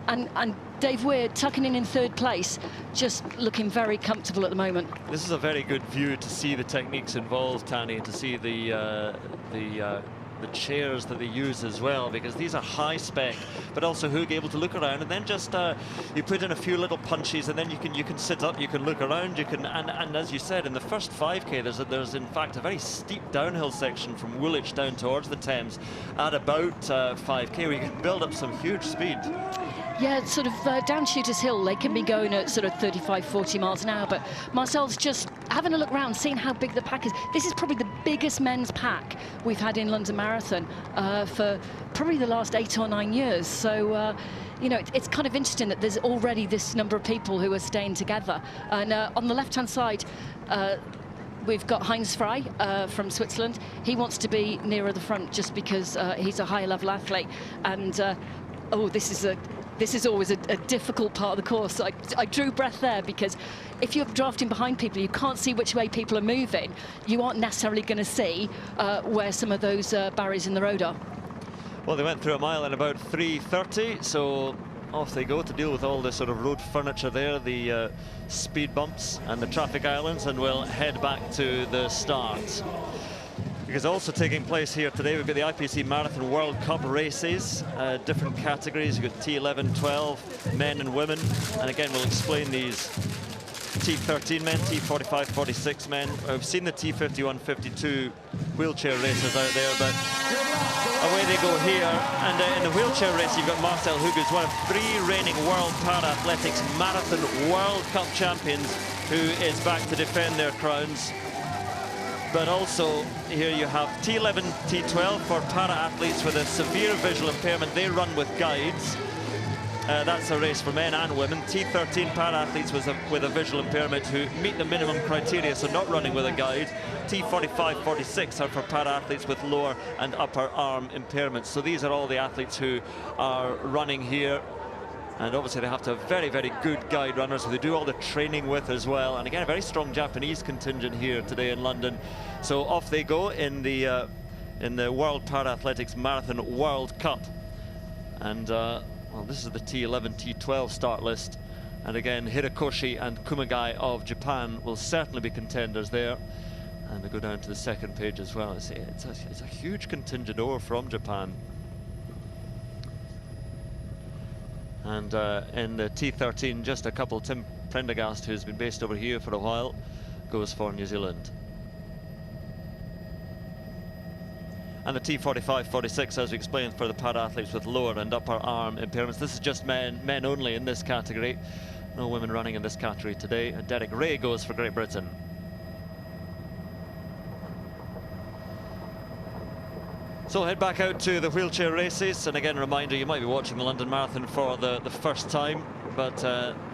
Speaker 20: and Dave Weir tucking in 3rd place, just looking very comfortable at the moment.
Speaker 8: This is a very good view to see the techniques involved, Tanny, and to see the chairs that they use as well, because these are high spec, but also Hoog able to look around and then just you put in a few little punches, and then you can sit up, you can look around, you can, and as you said, in the first 5K there's in fact a very steep downhill section from Woolwich down towards the Thames at about 5K where you can build up some huge speed.
Speaker 20: Yeah, sort of down Shooters Hill, they can be going at sort of 35, 40 miles an hour, but Marcel's just having a look around, seeing how big the pack is. This is probably the biggest men's pack we've had in London Marathon for probably the last 8 or 9 years. So, you know, it's kind of interesting that there's already this number of people who are staying together. And on the left-hand side, we've got Heinz Frey from Switzerland. He wants to be nearer the front just because he's a higher level athlete. And, oh, this is always a difficult part of the course. I drew breath there because if you're drafting behind people, you can't see which way people are moving. You aren't necessarily going to see where some of those barriers in the road are.
Speaker 8: Well, they went through a mile in about 3:30, so off they go to deal with all the sort of road furniture there, the speed bumps and the traffic islands, and we'll head back to the start. Because also taking place here today, we've got the IPC Marathon World Cup races, different categories. You've got T11, 12, men and women. And again, we'll explain these. T13 men, T45, 46 men. We've seen the T51, 52 wheelchair racers out there, but away they go here. And in the wheelchair race, you've got Marcel Hugo, who's one of 3 reigning World Para-Athletics Marathon World Cup champions, who is back to defend their crowns. But also, here you have T11, T12 for para-athletes with a severe visual impairment. They run with guides. That's a race for men and women. T13 para-athletes with a visual impairment who meet the minimum criteria, so not running with a guide. T45, 46 are for para-athletes with lower and upper arm impairments. So these are all the athletes who are running here. And obviously they have to have very, very good guide runners who they do all the training with as well. And again, a very strong Japanese contingent here today in London. So off they go in the World Para-Athletics Marathon World Cup. And well, this is the T11, T12 start list. And again, Hirakoshi and Kumagai of Japan will certainly be contenders there. And they go down to the second page as well. It's a huge contingent over from Japan. And in the T13, just a couple. Tim Prendergast, who's been based over here for a while, goes for New Zealand. And the T45, 46, as we explained, for the para-athletes with lower and upper arm impairments. This is just men only in this category. No women running in this category today. And Derek Ray goes for Great Britain. So head back out to the wheelchair races, and again, a reminder, you might be watching the London Marathon for the first time, but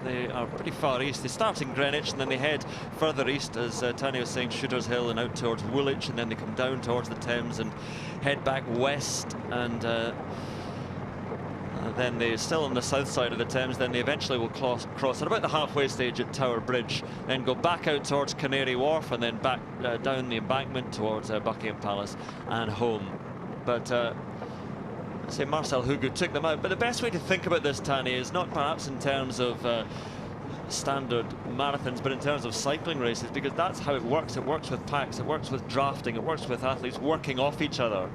Speaker 8: they are pretty far east. They start in Greenwich and then they head further east, as Tanya was saying, Shooters Hill and out towards Woolwich, and then they come down towards the Thames and head back west, and then they're still on the south side of the Thames. Then they eventually will cross at about the halfway stage at Tower Bridge, then go back out towards Canary Wharf, and then back down the embankment towards Buckingham Palace and home. But I say Marcel Hugo took them out. But the best way to think about this, Tanya, is not perhaps in terms of standard marathons, but in terms of cycling races, because that's how it works. It works with packs, it works with drafting, it works with athletes working off each other.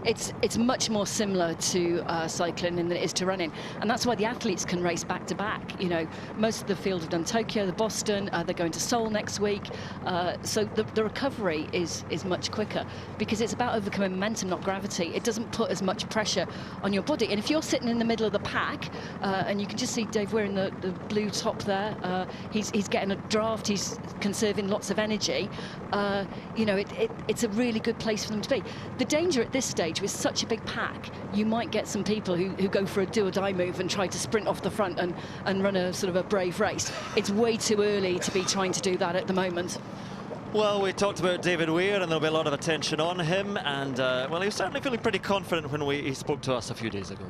Speaker 20: It's much more similar to cycling than it is to running, and that's why the athletes can race back to back. You know, most of the field have done Tokyo, the Boston, they're going to Seoul next week, so the recovery is much quicker because it's about overcoming momentum, not gravity. It doesn't put as much pressure on your body, and if you're sitting in the middle of the pack, and you can just see Dave wearing the blue top there, he's getting a draft, he's conserving lots of energy. You know, it's a really good place for them to be. The danger at this stage with such a big pack, you might get some people who go for a do-or-die move and try to sprint off the front and run a sort of a brave race. It's way too early to be trying to do that at the moment.
Speaker 8: Well, we talked about David Weir, and there'll be a lot of attention on him, and well, he was certainly feeling pretty confident when he spoke to us a few days ago.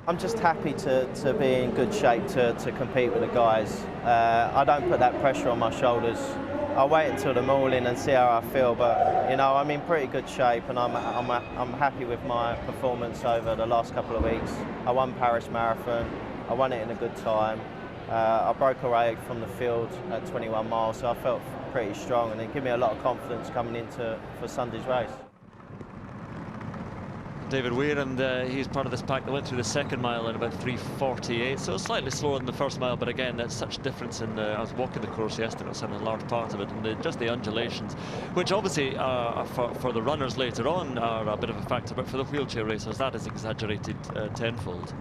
Speaker 5: I'm just happy to be in good shape to compete with the guys. I don't put that pressure on my shoulders. I'll wait until the morning and see how I feel, but you know, I'm in pretty good shape, and I'm happy with my performance over the last couple of weeks. I won Paris Marathon, I won it in a good time. I broke away from the field at 21 miles, so I felt pretty strong, and it gave me a lot of confidence coming for Sunday's race.
Speaker 8: David Weir, and he's part of this pack that went through the second mile in about 3:48, so slightly slower than the first mile, but again, that's such a difference. And I was walking the course yesterday, I was having a large part of it, and just the undulations, which obviously for the runners later on are a bit of a factor, but for the wheelchair racers, that is exaggerated tenfold.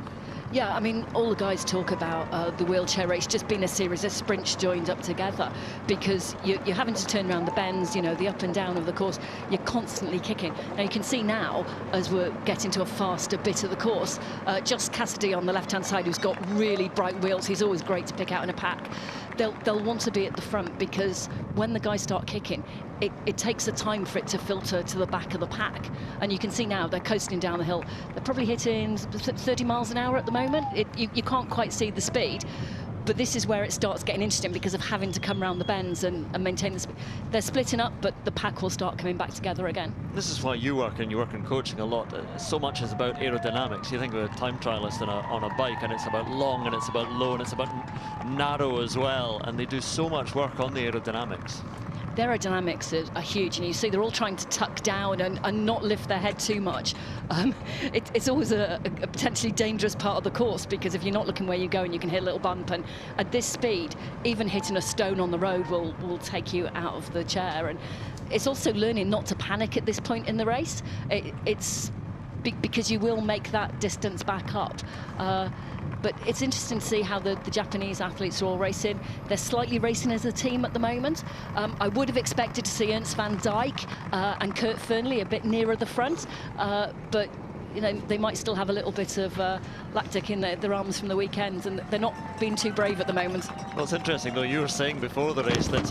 Speaker 20: Yeah, I mean, all the guys talk about the wheelchair race just being a series of sprints joined up together, because you're having to turn around the bends, you know, the up and down of the course. You're constantly kicking. Now, you can see now, as we're getting to a faster bit of the course, Just Cassidy on the left-hand side, who's got really bright wheels. He's always great to pick out in a pack. They'll want to be at the front, because when the guys start kicking, it takes a time for it to filter to the back of the pack. And you can see now they're coasting down the hill. They're probably hitting 30 miles an hour at the moment. You can't quite see the speed, But this is where it starts getting interesting because of having to come around the bends and maintain the speed. They're splitting up, but the pack will start coming back together again.
Speaker 8: This is why you work in coaching a lot. So much is about aerodynamics. You think of a time trialist on a bike, and it's about long, and it's about low, and it's about narrow as well. And they do so much work on the aerodynamics.
Speaker 20: Their aerodynamics are huge, and you see they're all trying to tuck down and not lift their head too much. It's always a potentially dangerous part of the course, because if you're not looking where you're going, you can hit a little bump, and at this speed, even hitting a stone on the road will take you out of the chair. And it's also learning not to panic at this point in the race. It's because you will make that distance back up. But it's interesting to see how the Japanese athletes are all racing. They're slightly racing as a team at the moment. I would have expected to see Ernst van Dijk and Kurt Fernley a bit nearer the front, but you know, they might still have a little bit of lactic in their arms from the weekend, and they're not being too brave at the moment.
Speaker 8: Well, it's interesting, though, you were saying before the race that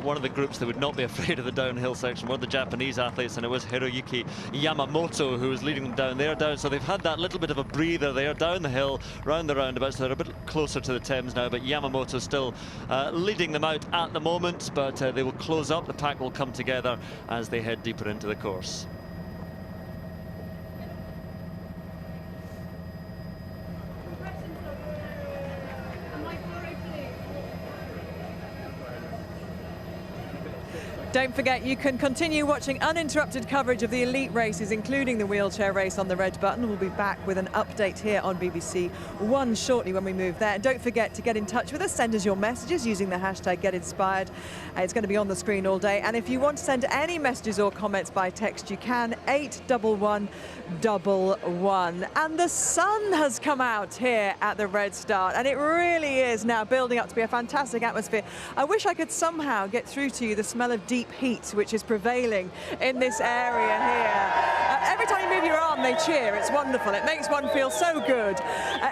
Speaker 8: one of the groups that would not be afraid of the downhill section were the Japanese athletes, and it was Hiroyuki Yamamoto who was leading them down. They're down, so they've had that little bit of a breather there down the hill, round the roundabout, so they're a bit closer to the Thames now, but Yamamoto still leading them out at the moment, but they will close up. The pack will come together as they head deeper into the course.
Speaker 4: Don't forget, you can continue watching uninterrupted coverage of the elite races, including the wheelchair race on the red button. We'll be back with an update here on BBC One shortly when we move there. And don't forget to get in touch with us. Send us your messages using the hashtag GetInspired. It's going to be on the screen all day. And if you want to send any messages or comments by text, you can, 81111. And the sun has come out here at the Red Start, and it really is now building up to be a fantastic atmosphere. I wish I could somehow get through to you the smell of deep heat which is prevailing in this area here. Every time you move your arm, they cheer. It's wonderful. It makes one feel so good.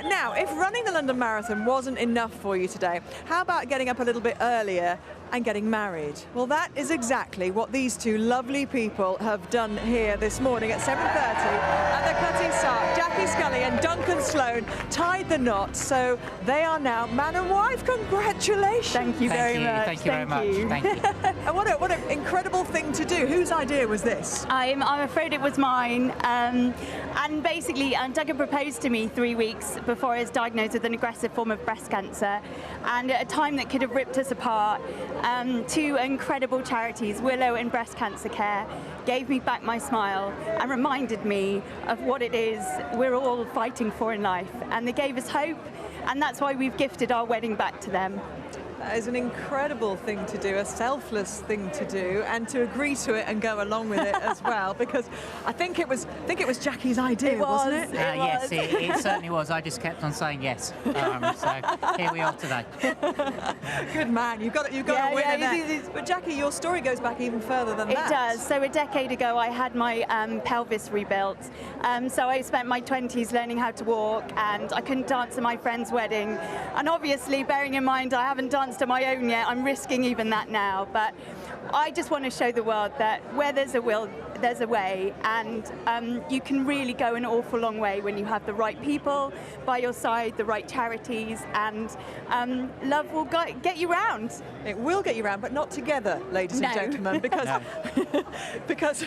Speaker 4: Now, if running the London Marathon wasn't enough for you today, how about getting up a little bit earlier and getting married? Well, that is exactly what these two lovely people have done here this morning at 7:30 at the Cutting Sark. Jackie Scully and Duncan Sloan tied the knot, so they are now man and wife. Congratulations.
Speaker 9: Thank you very much. Thank you very much. Thank you.
Speaker 4: And what an incredible thing to do. Whose idea was this?
Speaker 9: I'm afraid it was mine. And basically, Duncan proposed to me 3 weeks before I was diagnosed with an aggressive form of breast cancer. And at a time that could have ripped us apart, two incredible charities, Willow and Breast Cancer Care, gave me back my smile and reminded me of what it is we're all fighting for in life. And they gave us hope, and that's why we've gifted our wedding back to them.
Speaker 4: That is an incredible thing to do, a selfless thing to do, and to agree to it and go along with it as well, because I think it was Jackie's idea, wasn't it?
Speaker 9: Yes, it certainly was. I just kept on saying yes. So here we are today.
Speaker 4: Good man, you've got a winner there. But Jackie, your story goes back even further than that.
Speaker 9: It does. So a decade ago, I had my pelvis rebuilt. So I spent my 20s learning how to walk, and I couldn't dance at my friend's wedding. And obviously, bearing in mind I haven't danced to my own yet, I'm risking even that now. But I just want to show the world that where there's a will, there's a way, and you can really go an awful long way when you have the right people by your side, the right charities, and love will get you round.
Speaker 4: It will get you round, but not together, ladies and gentlemen, because because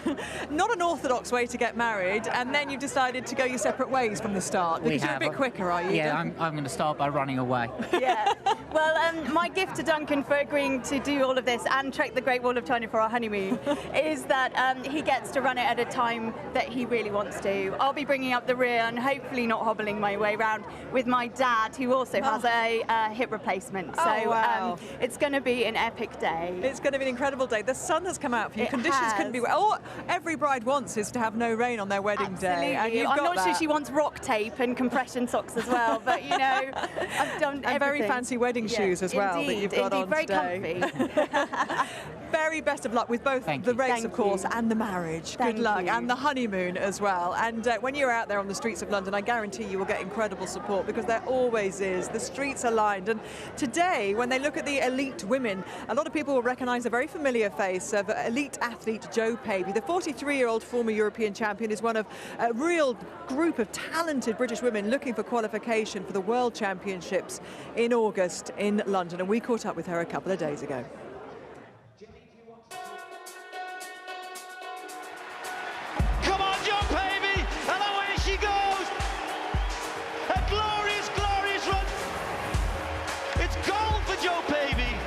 Speaker 4: not an orthodox way to get married, and then you've decided to go your separate ways from the start. Because you're a bit quicker, are you?
Speaker 9: Yeah, I'm going to start by running away. Yeah. Well, my gift to Duncan for agreeing to do all of this and trek the Great Wall of China for our honeymoon is that he gets to run it at a time that he really wants to. I'll be bringing up the rear and hopefully not hobbling my way around with my dad, who also has a hip replacement. So it's going to be an epic day.
Speaker 4: It's going to be an incredible day. The sun has come out for you. Conditions couldn't be all every bride wants is to have no rain on their wedding day. And
Speaker 9: I'm not sure she wants rock tape and compression socks as well, but you know, I've done everything.
Speaker 4: And very fancy wedding shoes as well that you've got on
Speaker 9: very
Speaker 4: today.
Speaker 9: Comfy.
Speaker 4: very best of luck with both the race, of course, and the marriage. Good luck, and the honeymoon as well. And when you're out there on the streets of London, I guarantee you will get incredible support, because there always is. The streets are lined. And today, when they look at the elite women, a lot of people will recognise a very familiar face of elite athlete Jo Pavey. The 43-year-old former European champion is one of a real group of talented British women looking for qualification for the World Championships in August in London. And we caught up with her a couple of days ago.
Speaker 11: Come on, Jo Pavey, and away she goes. A glorious, glorious run. It's gold for Jo Pavey.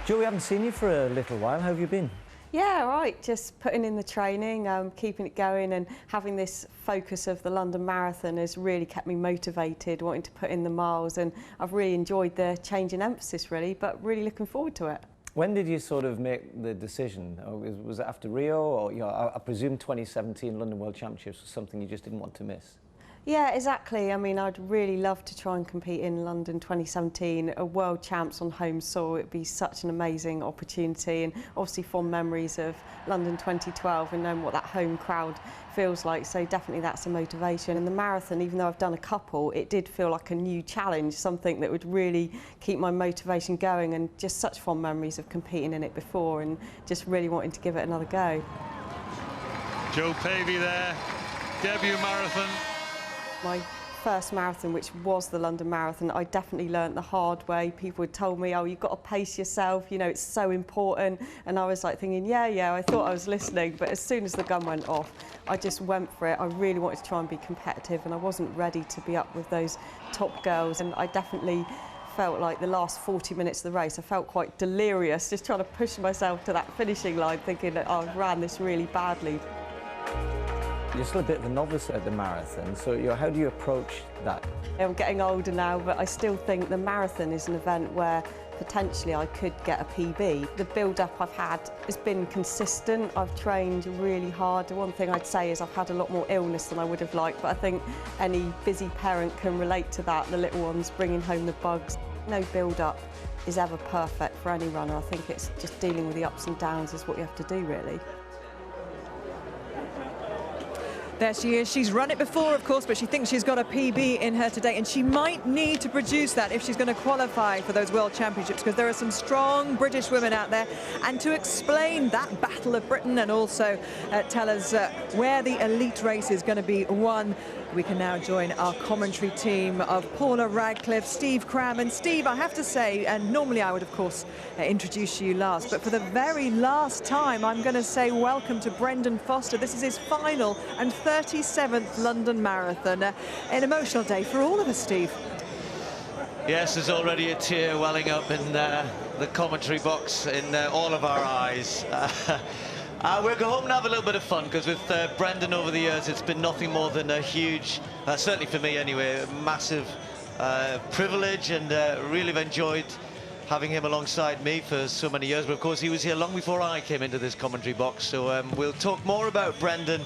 Speaker 12: Jo, we haven't seen you for a little while. How have you been?
Speaker 14: Yeah, right, just putting in the training, keeping it going, and having this focus of the London Marathon has really kept me motivated, wanting to put in the miles, and I've really enjoyed the change in emphasis, really, but really looking forward to it.
Speaker 12: When did you sort of make the decision? Was it after Rio, or I presume 2017 London World Championships was something you just didn't want to miss?
Speaker 14: Yeah, exactly. I mean, I'd really love to try and compete in London 2017, a world champs on home soil. It'd be such an amazing opportunity, and obviously fond memories of London 2012 and knowing what that home crowd feels like. So definitely that's a motivation. And the marathon, even though I've done a couple, it did feel like a new challenge, something that would really keep my motivation going, and just such fond memories of competing in it before and just really wanting to give it another go.
Speaker 11: Jo Pavey there, debut marathon.
Speaker 14: My first marathon, which was the London Marathon, I definitely learnt the hard way. People had told me, oh, you've got to pace yourself, you know, it's so important. And I was like thinking, yeah, I thought I was listening. But as soon as the gun went off, I just went for it. I really wanted to try and be competitive, and I wasn't ready to be up with those top girls. And I definitely felt like the last 40 minutes of the race, I felt quite delirious, just trying to push myself to that finishing line, thinking that I ran this really badly.
Speaker 12: You're still a bit of a novice at the marathon, so how do you approach that?
Speaker 14: I'm getting older now, but I still think the marathon is an event where potentially I could get a PB. The build-up I've had has been consistent. I've trained really hard. The one thing I'd say is I've had a lot more illness than I would have liked, but I think any busy parent can relate to that, the little ones bringing home the bugs. No build-up is ever perfect for any runner. I think it's just dealing with the ups and downs is what you have to do, really.
Speaker 4: There she is. She's run it before, of course, but she thinks she's got a PB in her today, and she might need to produce that if she's going to qualify for those World Championships, because there are some strong British women out there. And to explain that battle of Britain and also tell us where the elite race is going to be won, we can now join our commentary team of Paula Radcliffe, Steve Cram. And Steve, I have to say, and normally I would, of course, introduce you last, but for the very last time, I'm going to say welcome to Brendan Foster. This is his final and 37th London Marathon. An emotional day for all of us, Steve.
Speaker 15: Yes, there's already a tear welling up in the commentary box in all of our eyes. We'll go home and have a little bit of fun, because with Brendan over the years, it's been nothing more than a huge, certainly for me anyway, a massive privilege, and really have enjoyed having him alongside me for so many years. But of course, he was here long before I came into this commentary box, so we'll talk more about Brendan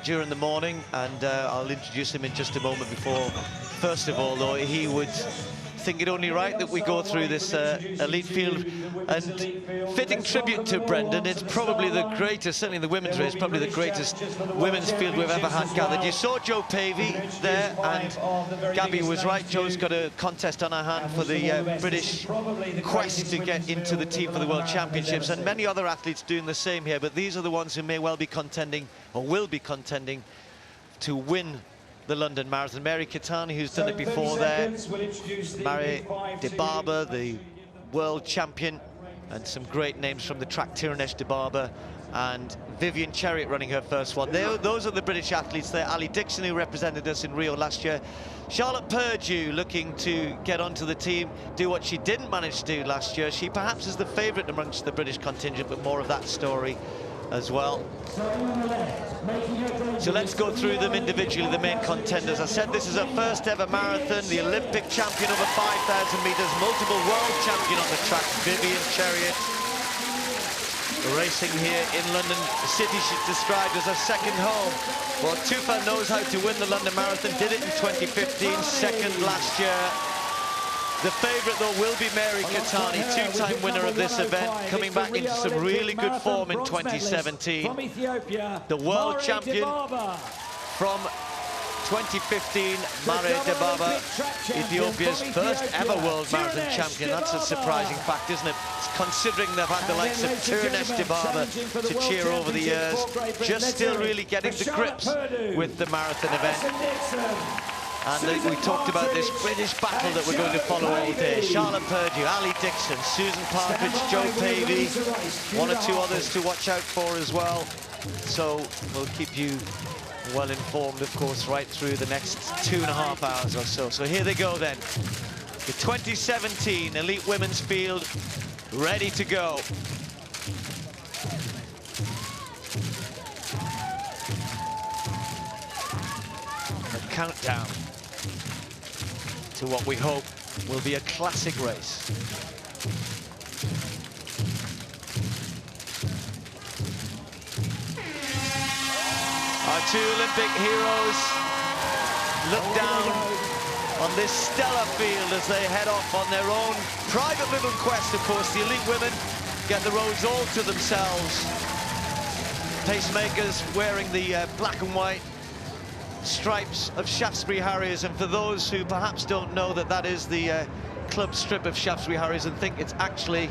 Speaker 15: during the morning, and I'll introduce him in just a moment. Before, first of all, though, he would think it only right that we go through this elite field, and fitting tribute to Brendan, it's probably the greatest, certainly in the women's race, probably the greatest women's field we've ever had gathered. You saw Jo Pavey there, and Gabby was right. Jo's got a contest on her hand for the British quest to get into the team for the World Championships, and many other athletes doing the same here, but these are the ones who may well be contending, or will be contending, to win the London Marathon. Mary Keitany, who's done it before there, Mary DeBarber, the world champion, and some great names from the track, Tirunesh DeBarber, and Vivian Chariot running her first one. Those are the British athletes there. Ali Dixon, who represented us in Rio last year. Charlotte Purdue looking to get onto the team, do what she didn't manage to do last year. She perhaps is the favourite amongst the British contingent, but more of that story as well. So let's go through them individually, the main contenders. I said this is her first ever marathon, the Olympic champion over 5,000 metres, multiple world champion on the track, Vivian Chariot. Racing here in London, the city she's described as her second home. Well, Tufa knows how to win the London Marathon, did it in 2015, second last year. The favourite, though, will be Mary Katani, two-time winner of this event, coming back into some really good form in 2017. The world champion from 2015, Mare Debaba, Ethiopia's first ever world marathon champion. That's a surprising fact, isn't it? Considering they've had the likes of Turnesh Debaba to cheer over the years, just still really getting to grips with the marathon event. And we talked about this British battle that we're going to follow all day. Charlotte Purdue, Ali Dixon, Susan Partridge, Joe Pavey, one or two others to watch out for as well. So we'll keep you well informed, of course, right through the next 2.5 hours or so. So here they go then. The 2017 Elite Women's Field ready to go. The countdown to what we hope will be a classic race. Our two Olympic heroes look down on this stellar field as they head off on their own private little quest. Of course, the elite women get the roads all to themselves. Pacemakers wearing the black and white stripes of Shaftesbury Harriers, and for those who perhaps don't know that that is the club strip of Shaftesbury Harriers and think it's actually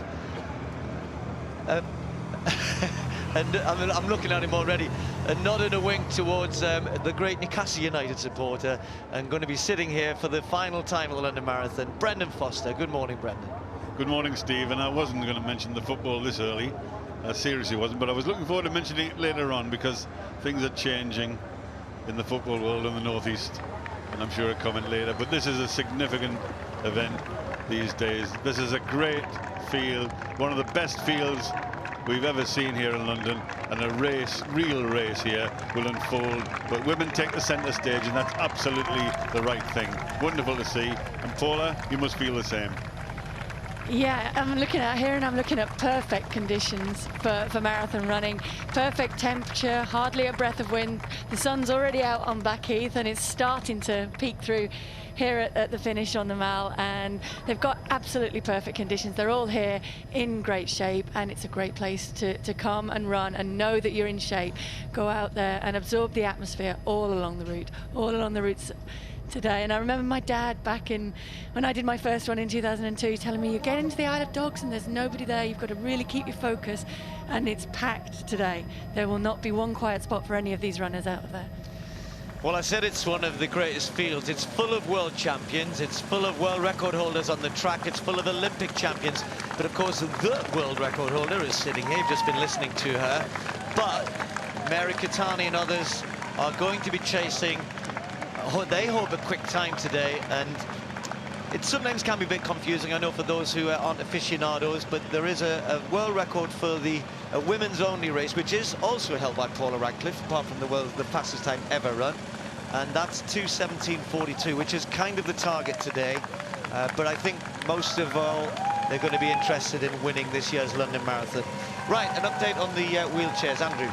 Speaker 15: and I'm looking at him already, a nod and a wink towards the great Newcastle United supporter, and going to be sitting here for the final time at the London Marathon, Brendan Foster. Good morning, Brendan.
Speaker 16: Good morning, Steve. And I wasn't going to mention the football this early, seriously wasn't, but I was looking forward to mentioning it later on, because things are changing in the football world in the Northeast, and I'm sure a comment later. But this is a significant event these days. This is a great field, one of the best fields we've ever seen here in London, and a race, real race here, will unfold. But women take the centre stage, and that's absolutely the right thing. Wonderful to see. And Paula, you must feel the same.
Speaker 17: Yeah, I'm looking out here and I'm looking at perfect conditions for marathon running. Perfect temperature, hardly a breath of wind. The sun's already out on Blackheath and it's starting to peek through here at the finish on the Mall, and they've got absolutely perfect conditions. They're all here in great shape, and it's a great place to come and run and know that you're in shape. Go out there and absorb the atmosphere all along the routes today. And I remember my dad back when I did my first run in 2002 telling me, you get into the Isle of Dogs and there's nobody there, you've got to really keep your focus, and it's packed today. There will not be one quiet spot for any of these runners out of there.
Speaker 15: Well, I said it's one of the greatest fields. It's full of world champions, it's full of world record holders on the track, it's full of Olympic champions, but of course the world record holder is sitting here. You've just been listening to her, but Mary Katani and others are going to be chasing, they hope, a quick time today, and it sometimes can be a bit confusing, I know, for those who aren't aficionados, but there is a world record for the women's only race, which is also held by Paula Radcliffe, apart from the fastest time ever run, and that's 2:17:42, which is kind of the target today. But I think most of all, they're going to be interested in winning this year's London Marathon. Right, an update on the wheelchairs, Andrew.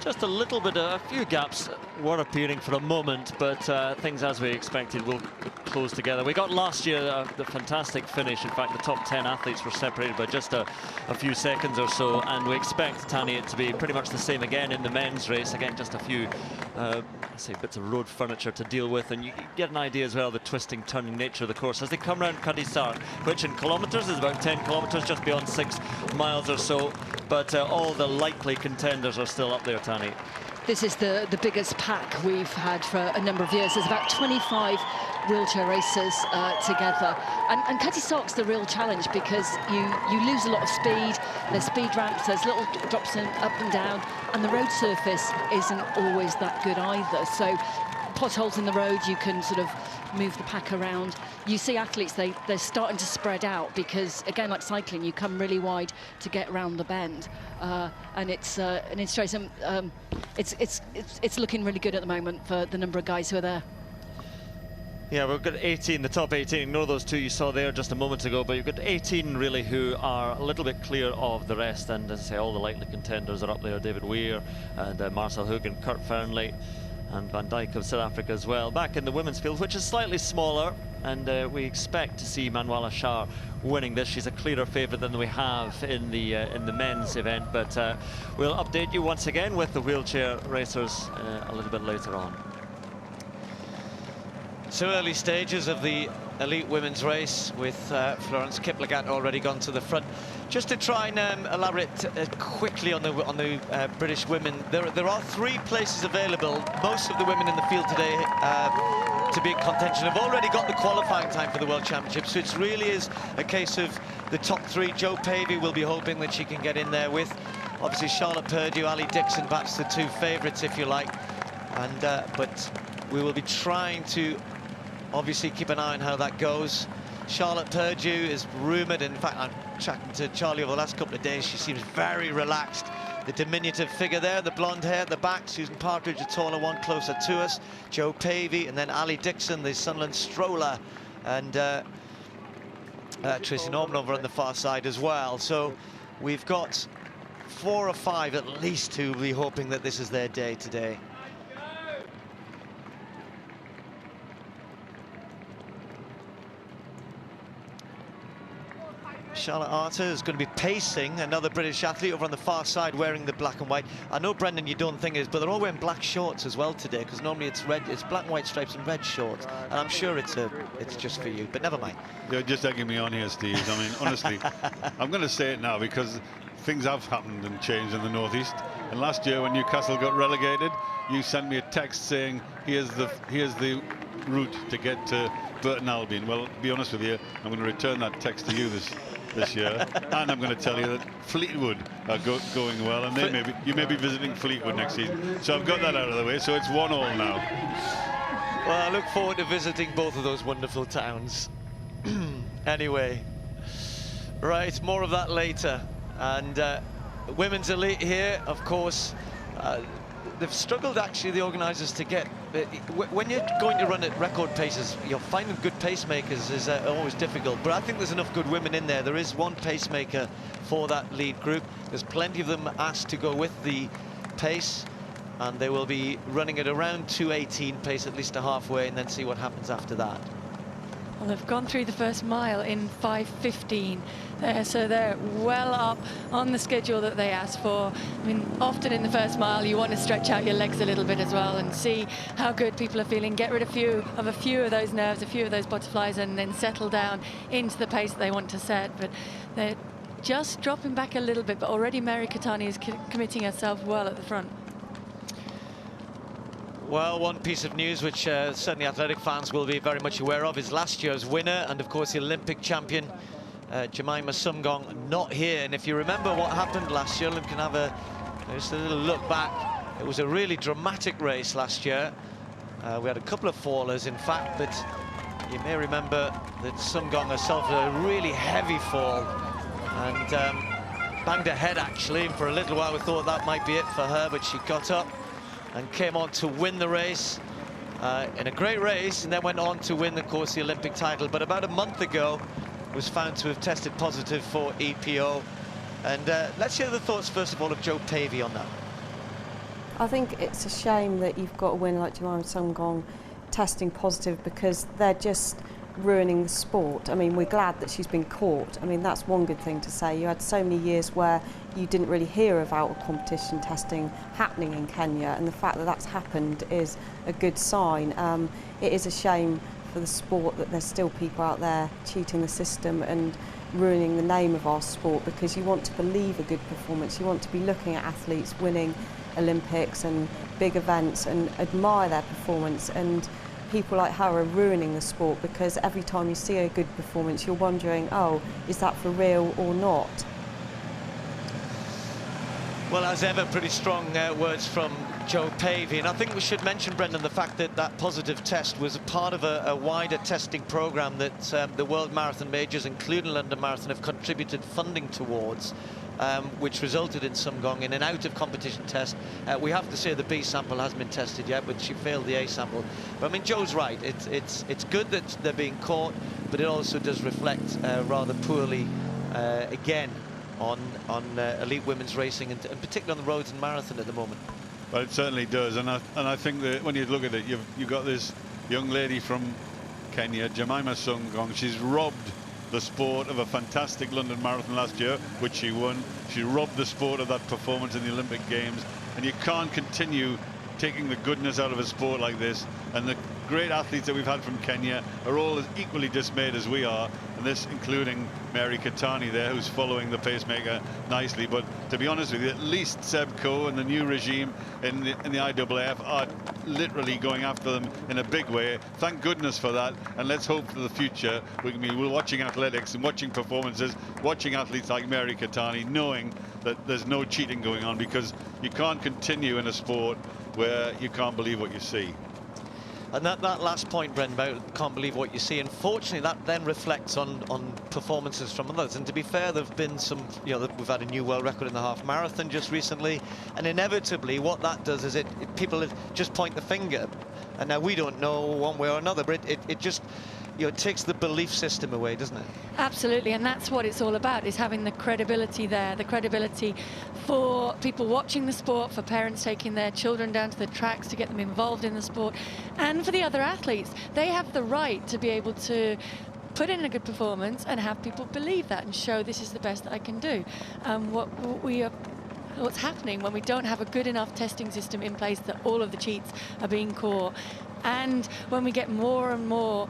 Speaker 8: Just a little bit, a few gaps were appearing for a moment, but things, as we expected, will close together. We got last year the fantastic finish. In fact, the top 10 athletes were separated by just a few seconds or so, and we expect, Tani, it to be pretty much the same again in the men's race. Again, just a few, say, bits of road furniture to deal with, and you get an idea as well of the twisting, turning nature of the course as they come around Cuddy Sark, which in kilometres is about 10 kilometres, just beyond 6 miles or so. But all the likely contenders are still up there, Tani.
Speaker 20: This is the biggest pack we've had for a number of years. There's about 25 wheelchair racers together. And Cuddy Sark's the real challenge, because you lose a lot of speed. There's speed ramps, there's little drops up and down, and the road surface isn't always that good either. So potholes in the road, you can sort of move the pack around. You see athletes, they're starting to spread out, because again, like cycling, you come really wide to get around the bend, and it's looking really good at the moment for the number of guys who are there.
Speaker 8: Yeah, we've got 18, the top 18. Ignore those two you saw there just a moment ago, but you've got 18 really who are a little bit clear of the rest. And as I say, all the likely contenders are up there: David Weir and Marcel Hoog and Kurt Fernley. and Van Dijk of South Africa as well. Back in the women's field, which is slightly smaller, and we expect to see Manuela Schär winning this. She's a clearer favourite than we have in the men's event, but we'll update you once again with the wheelchair racers a little bit later on.
Speaker 15: So early stages of the elite women's race with Florence Kiplagat already gone to the front. Just to try and elaborate quickly on the British women, there are 3 places available. Most of the women in the field today to be in contention have already got the qualifying time for the World Championship, so it really is a case of the top 3. Jo Pavey will be hoping that she can get in there with, obviously, Charlotte Purdue, Ali Dixon, perhaps the 2 favourites, if you like. And but we will be trying to obviously keep an eye on how that goes. Charlotte Purdue is rumoured, in fact, I'm chatting to Charlie over the last couple of days, she seems very relaxed. The diminutive figure there, the blonde hair at the back, Susan Partridge, a taller one closer to us, Jo Pavey, and then Ali Dixon, the Sunderland stroller, and Tracy Norman over on the far side as well. So we've got 4 or 5 at least who will be hoping that this is their day today. Charlotte Arter is going to be pacing another British athlete over on the far side wearing the black and white. I know, Brendan, you don't think it is, but they're all wearing black shorts as well today, because normally it's red, it's black and white stripes and red shorts. And I'm sure it's just for you, but never mind.
Speaker 16: You're just egging me on here, Steve. I mean, honestly, I'm going to say it now because things have happened and changed in the Northeast. And last year when Newcastle got relegated, you sent me a text saying, here's the route to get to Burton Albion. Well, to be honest with you, I'm going to return that text to you this year, and I'm going to tell you that Fleetwood are going well, and you may be visiting Fleetwood next season. So I've got that out of the way, so it's 1-1 now.
Speaker 15: Well, I look forward to visiting both of those wonderful towns. Anyway, right, more of that later. And women's elite here, of course, they've struggled, actually, the organisers, to get... When you're going to run at record paces, you're finding good pacemakers is always difficult. But I think there's enough good women in there. There is one pacemaker for that lead group. There's plenty of them asked to go with the pace, and they will be running at around 2:18 pace, at least to halfway, and then see what happens after that.
Speaker 17: Well, they've gone through the first mile in 5:15 there, so they're well up on the schedule that they asked for. I mean, often in the first mile you want to stretch out your legs a little bit as well and see how good people are feeling, get rid of a few of those nerves, a few of those butterflies, and then settle down into the pace that they want to set. But they're just dropping back a little bit, but already Mary Keitany is committing herself well at the front.
Speaker 15: Well, one piece of news which certainly athletic fans will be very much aware of is last year's winner and, of course, the Olympic champion, Jemima Sumgong, not here. And if you remember what happened last year, we can have just a little look back. It was a really dramatic race last year. We had a couple of fallers, in fact, but you may remember that Sumgong herself had a really heavy fall and banged her head, actually. And for a little while we thought that might be it for her, but she got up and came on to win the race in a great race, and then went on to win, of course, the Olympic title. But about a month ago was found to have tested positive for EPO. And let's hear the thoughts, first of all, of Jo Pavey on that.
Speaker 14: I think it's a shame that you've got a winner like Jemima Sumgong testing positive, because they're just ruining the sport. I mean, we're glad that she's been caught. I mean, that's one good thing to say. You had so many years where you didn't really hear about a competition testing happening in Kenya, and the fact that that's happened is a good sign. It is a shame for the sport that there's still people out there cheating the system and ruining the name of our sport, because you want to believe a good performance. You want to be looking at athletes winning Olympics and big events and admire their performance, and people like her are ruining the sport, because every time you see a good performance you're wondering, oh, is that for real or not?
Speaker 15: Well, as ever, pretty strong words from Jo Pavey. And I think we should mention, Brendan, the fact that that positive test was a part of a wider testing programme that the World Marathon Majors, including London Marathon, have contributed funding towards, which resulted in Sumgong in an out-of-competition test. We have to say the B sample hasn't been tested yet, but she failed the A sample. But I mean, Joe's right. It's good that they're being caught, but it also does reflect rather poorly, again, on elite women's racing, and particularly on the roads and marathon at the moment.
Speaker 16: Well, it certainly does, and I think that when you look at it, you've got this young lady from Kenya, Jemima Sungong. She's robbed the sport of a fantastic London Marathon last year, which she won. She robbed the sport of that performance in the Olympic Games, and you can't continue taking the goodness out of a sport like this. And the great athletes that we've had from Kenya are all as equally dismayed as we are, and this including Mary Katani there, who's following the pacemaker nicely. But to be honest with you, at least Seb Coe and the new regime in the IAAF are literally going after them in a big way. Thank goodness for that, and let's hope for the future we're watching athletics and watching performances, watching athletes like Mary Katani, knowing that there's no cheating going on, because you can't continue in a sport where you can't believe what you see.
Speaker 15: And that last point, Brendan, about can't believe what you see, unfortunately that then reflects on performances from others. And to be fair, there have been some, we've had a new world record in the half marathon just recently, and inevitably what that does is people just point the finger, and now we don't know one way or another, but it just, it takes the belief system away, doesn't it?
Speaker 17: Absolutely, and that's what it's all about, is having the credibility there, the credibility for people watching the sport, for parents taking their children down to the tracks to get them involved in the sport, and for the other athletes. They have the right to be able to put in a good performance and have people believe that and show this is the best that I can do. What's happening when we don't have a good enough testing system in place that all of the cheats are being caught, and when we get more and more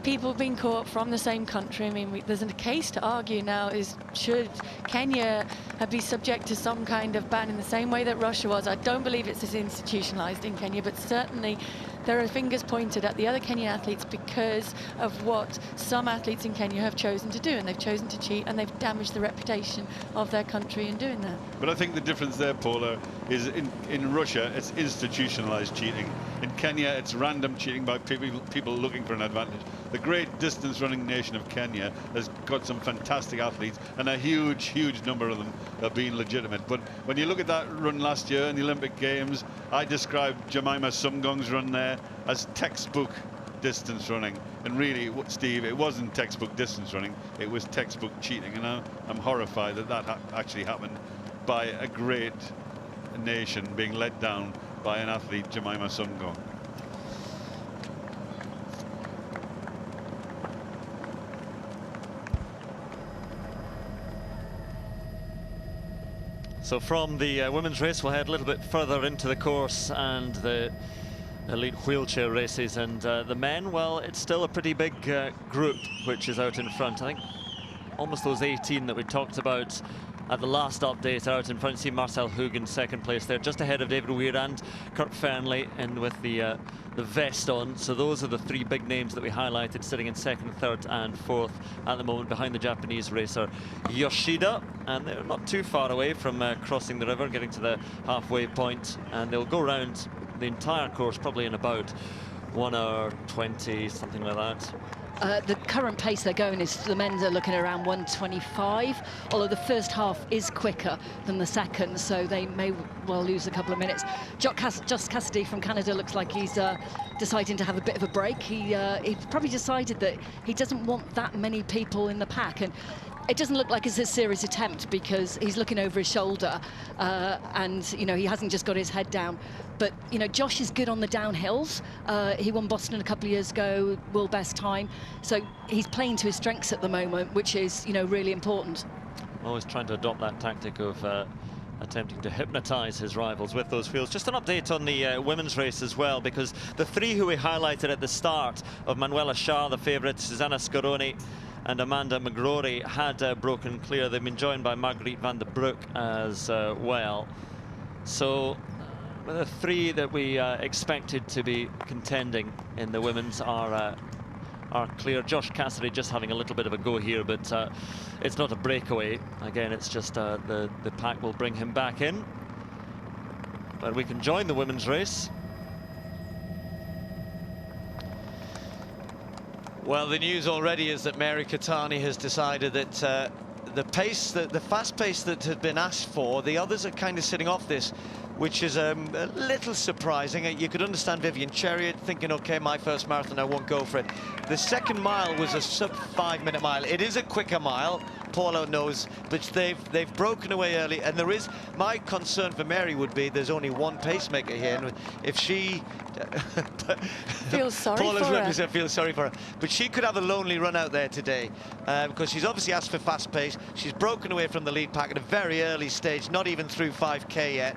Speaker 17: people being caught from the same country. I mean, there's a case to argue now, is should Kenya be subject to some kind of ban in the same way that Russia was? I don't believe it's as institutionalized in Kenya, but certainly there are fingers pointed at the other Kenyan athletes because of what some athletes in Kenya have chosen to do, and they've chosen to cheat, and they've damaged the reputation of their country in doing that.
Speaker 16: But I think the difference there, Paula, is in Russia it's institutionalized cheating. In Kenya it's random cheating by people looking for an advantage. The great distance running nation of Kenya has got some fantastic athletes, and a huge number of them are being legitimate. But when you look at that run last year in the Olympic Games, I described Jemima Sungong's run there as textbook distance running, and really, Steve, it wasn't textbook distance running, it was textbook cheating, and I'm horrified that actually happened by a great nation being led down by an athlete, Jemima Sungong.
Speaker 8: So from the women's race, we'll head a little bit further into the course and the elite wheelchair races, and the men, well, it's still a pretty big group which is out in front. I think almost those 18 that we talked about at the last update are out in front. You see Marcel Hugin second place there, just ahead of David Weir and Kurt Fernley, and with the vest on. So those are the three big names that we highlighted, sitting in second, third and fourth at the moment, behind the Japanese racer Yoshida, and they're not too far away from crossing the river, getting to the halfway point, and they'll go around the entire course probably in about 1 hour 20, something like that.
Speaker 20: The current pace they're going is, the men are looking around 1:25, although the first half is quicker than the second, so they may well lose a couple of minutes. Josh Cassidy from Canada looks like he's deciding to have a bit of a break. He's probably decided that he doesn't want that many people in the pack, and it doesn't look like it's a serious attempt because he's looking over his shoulder, and he hasn't just got his head down. But Josh is good on the downhills. He won Boston a couple of years ago, world best time. So he's playing to his strengths at the moment, which is really important.
Speaker 8: Always trying to adopt that tactic of attempting to hypnotize his rivals with those wheels. Just an update on the women's race as well, because the three who we highlighted at the start of Manuela Shah, the favourite, Susanna Scaroni and Amanda McGrory, had broken clear. They've been joined by Marguerite van der Broek as well. So the three that we expected to be contending in the women's are clear. Josh Cassidy just having a little bit of a go here, but it's not a breakaway. Again, it's just the pack will bring him back in. But we can join the women's race.
Speaker 15: Well, the news already is that Mary Katani has decided that the fast pace that had been asked for, the others are kind of sitting off this, which is a little surprising. You could understand Vivian Chariot thinking, okay, my first marathon, I won't go for it. The second mile was a sub 5 minute mile. It is a quicker mile, Paula knows, but they've broken away early, and there is, my concern for Mary would be there's only one pacemaker here, and if she
Speaker 17: feels sorry
Speaker 15: Paula's
Speaker 17: for her.
Speaker 15: representative feels sorry for her, but she could have a lonely run out there today, because she's obviously asked for fast pace. She's broken away from the lead pack at a very early stage, not even through 5K yet.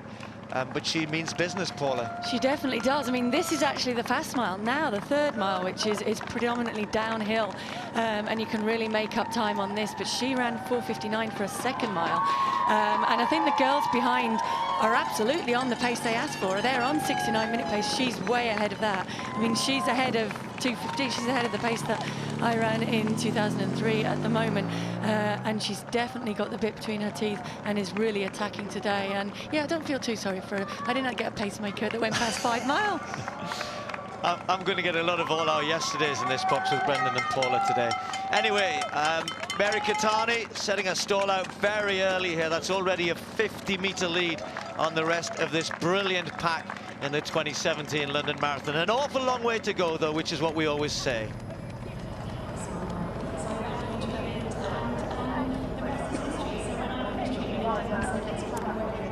Speaker 15: But she means business, Paula.
Speaker 17: She definitely does. I mean, this is actually the fast mile now, the third mile, which is predominantly downhill, and you can really make up time on this. But she ran 4:59 for a second mile, and I think the girls behind are absolutely on the pace they asked for. They're on 69-minute pace. She's way ahead of that. I mean, she's ahead of 2:50. She's ahead of the pace that I ran in 2003 at the moment, and she's definitely got the bit between her teeth and is really attacking today. And yeah, I don't feel too sorry for her. I did not get a pacemaker that went past 5 miles.
Speaker 15: I'm going to get a lot of all our yesterdays in this box with Brendan and Paula today. Anyway, Mary Keitany setting a stall out very early here. That's already a 50-meter lead on the rest of this brilliant pack in the 2017 London Marathon. An awful long way to go, though, which is what we always say.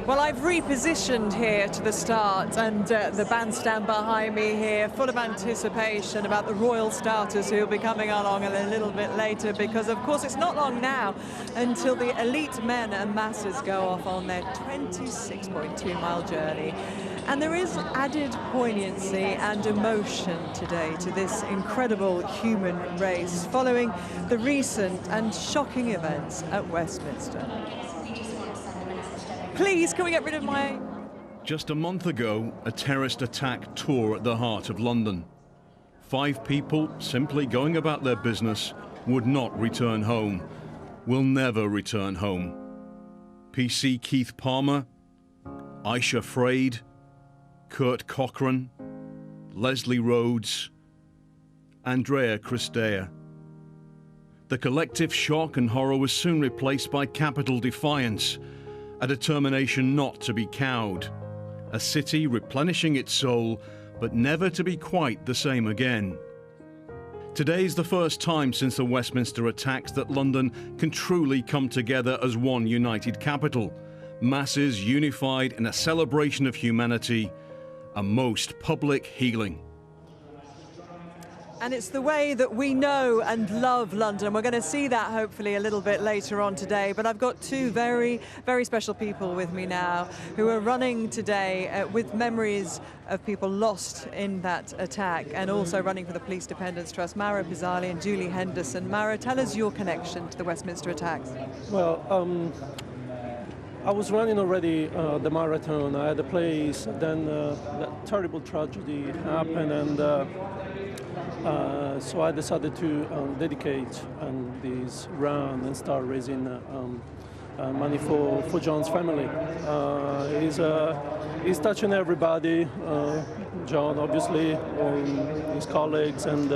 Speaker 4: Well, I've repositioned here to the start, and the bandstand behind me here, full of anticipation about the royal starters who will be coming along a little bit later, because of course it's not long now until the elite men and masses go off on their 26.2-mile journey. And there is added poignancy and emotion today to this incredible human race following the recent and shocking events at Westminster. Please, can we get rid of my...
Speaker 18: Just a month ago, a terrorist attack tore at the heart of London. 5 people simply going about their business would not return home, will never return home. PC Keith Palmer, Aisha Fraid, Kurt Cochran, Leslie Rhodes, Andrea Christea. The collective shock and horror was soon replaced by capital defiance, a determination not to be cowed, a city replenishing its soul, but never to be quite the same again. Today's the first time since the Westminster attacks that London can truly come together as one united capital, masses unified in a celebration of humanity, a most public healing.
Speaker 4: And it's the way that we know and love London. We're going to see that hopefully a little bit later on today. But I've got 2 very, very special people with me now who are running today with memories of people lost in that attack, and also running for the Police Dependents Trust, Mara Pizzali and Julie Henderson. Mara, tell us your connection to the Westminster attacks.
Speaker 19: Well, I was running already the marathon. I had a place, then that terrible tragedy happened, and so I decided to dedicate this run and start raising money for John's family. He's touching everybody, John obviously, his colleagues and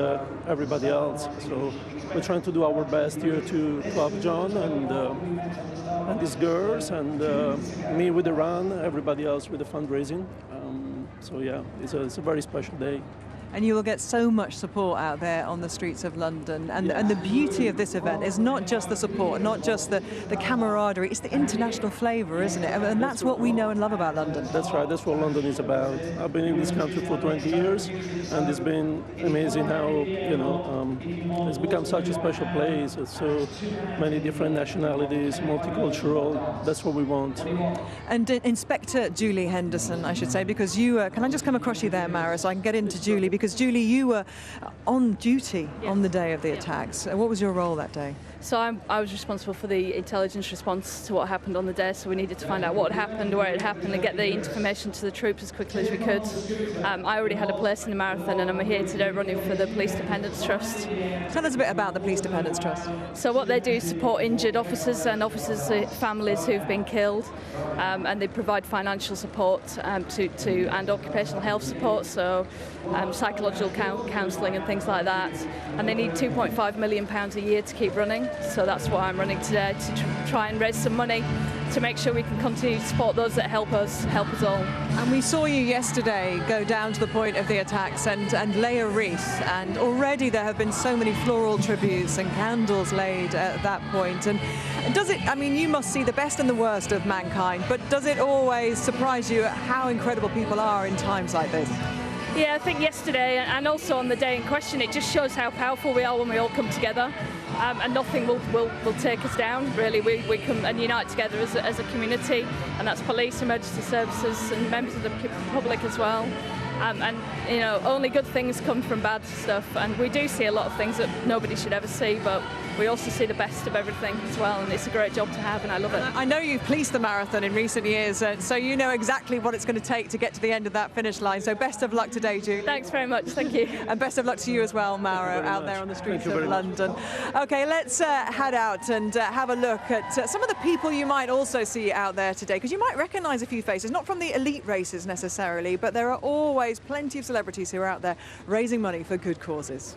Speaker 19: everybody else. So we're trying to do our best here to help John and his girls, and me with the run, everybody else with the fundraising. So yeah, it's a very special day.
Speaker 4: And you will get so much support out there on the streets of London. And the beauty of this event is not just the support, not just the camaraderie, it's the international flavour, isn't it? And that's what we know and love about London.
Speaker 19: That's right, that's what London is about. I've been in this country for 20 years, and it's been amazing how, it's become such a special place. It's so many different nationalities, multicultural. That's what we want.
Speaker 4: And Inspector Julie Henderson, I should say, because you, can I just come across you there, Mara, so I can get into Julie? Because Julie, you were on duty on the day of the attacks. What was your role that day?
Speaker 21: So I was responsible for the intelligence response to what happened on the day, so we needed to find out what happened, where it happened, and get the information to the troops as quickly as we could. I already had a place in the marathon, and I'm here today running for the Police Dependents Trust.
Speaker 4: Tell us a bit about the Police Dependents Trust.
Speaker 21: So what they do is support injured officers and officers' families who've been killed, and they provide financial support and occupational health support, so psychological counselling and things like that. And they need £2.5 million a year to keep running. So that's why I'm running today, to try and raise some money to make sure we can continue to support those that help us all.
Speaker 4: And we saw you yesterday go down to the point of the attacks and lay a wreath, and already there have been so many floral tributes and candles laid at that point. And does it, I mean, you must see the best and the worst of mankind, but does it always surprise you at how incredible people are in times like this?
Speaker 21: Yeah, I think yesterday and also on the day in question, it just shows how powerful we are when we all come together, and nothing will take us down, really. We come and unite together as a community, and that's police, emergency services and members of the public as well. And, you know, only good things come from bad stuff, and we do see a lot of things that nobody should ever see, but we also see the best of everything as well, and it's a great job to have, and I love it.
Speaker 4: I know you've policed the marathon in recent years, so you know exactly what it's going to take to get to the end of that finish line, so best of luck today, Julie.
Speaker 21: Thanks very much, thank you.
Speaker 4: And best of luck to you as well, Mauro, out there on the streets of London. Okay, let's head out and have a look at some of the people you might also see out there today, because you might recognise a few faces, not from the elite races necessarily, but there are always plenty of celebrities who are out there raising money for good causes.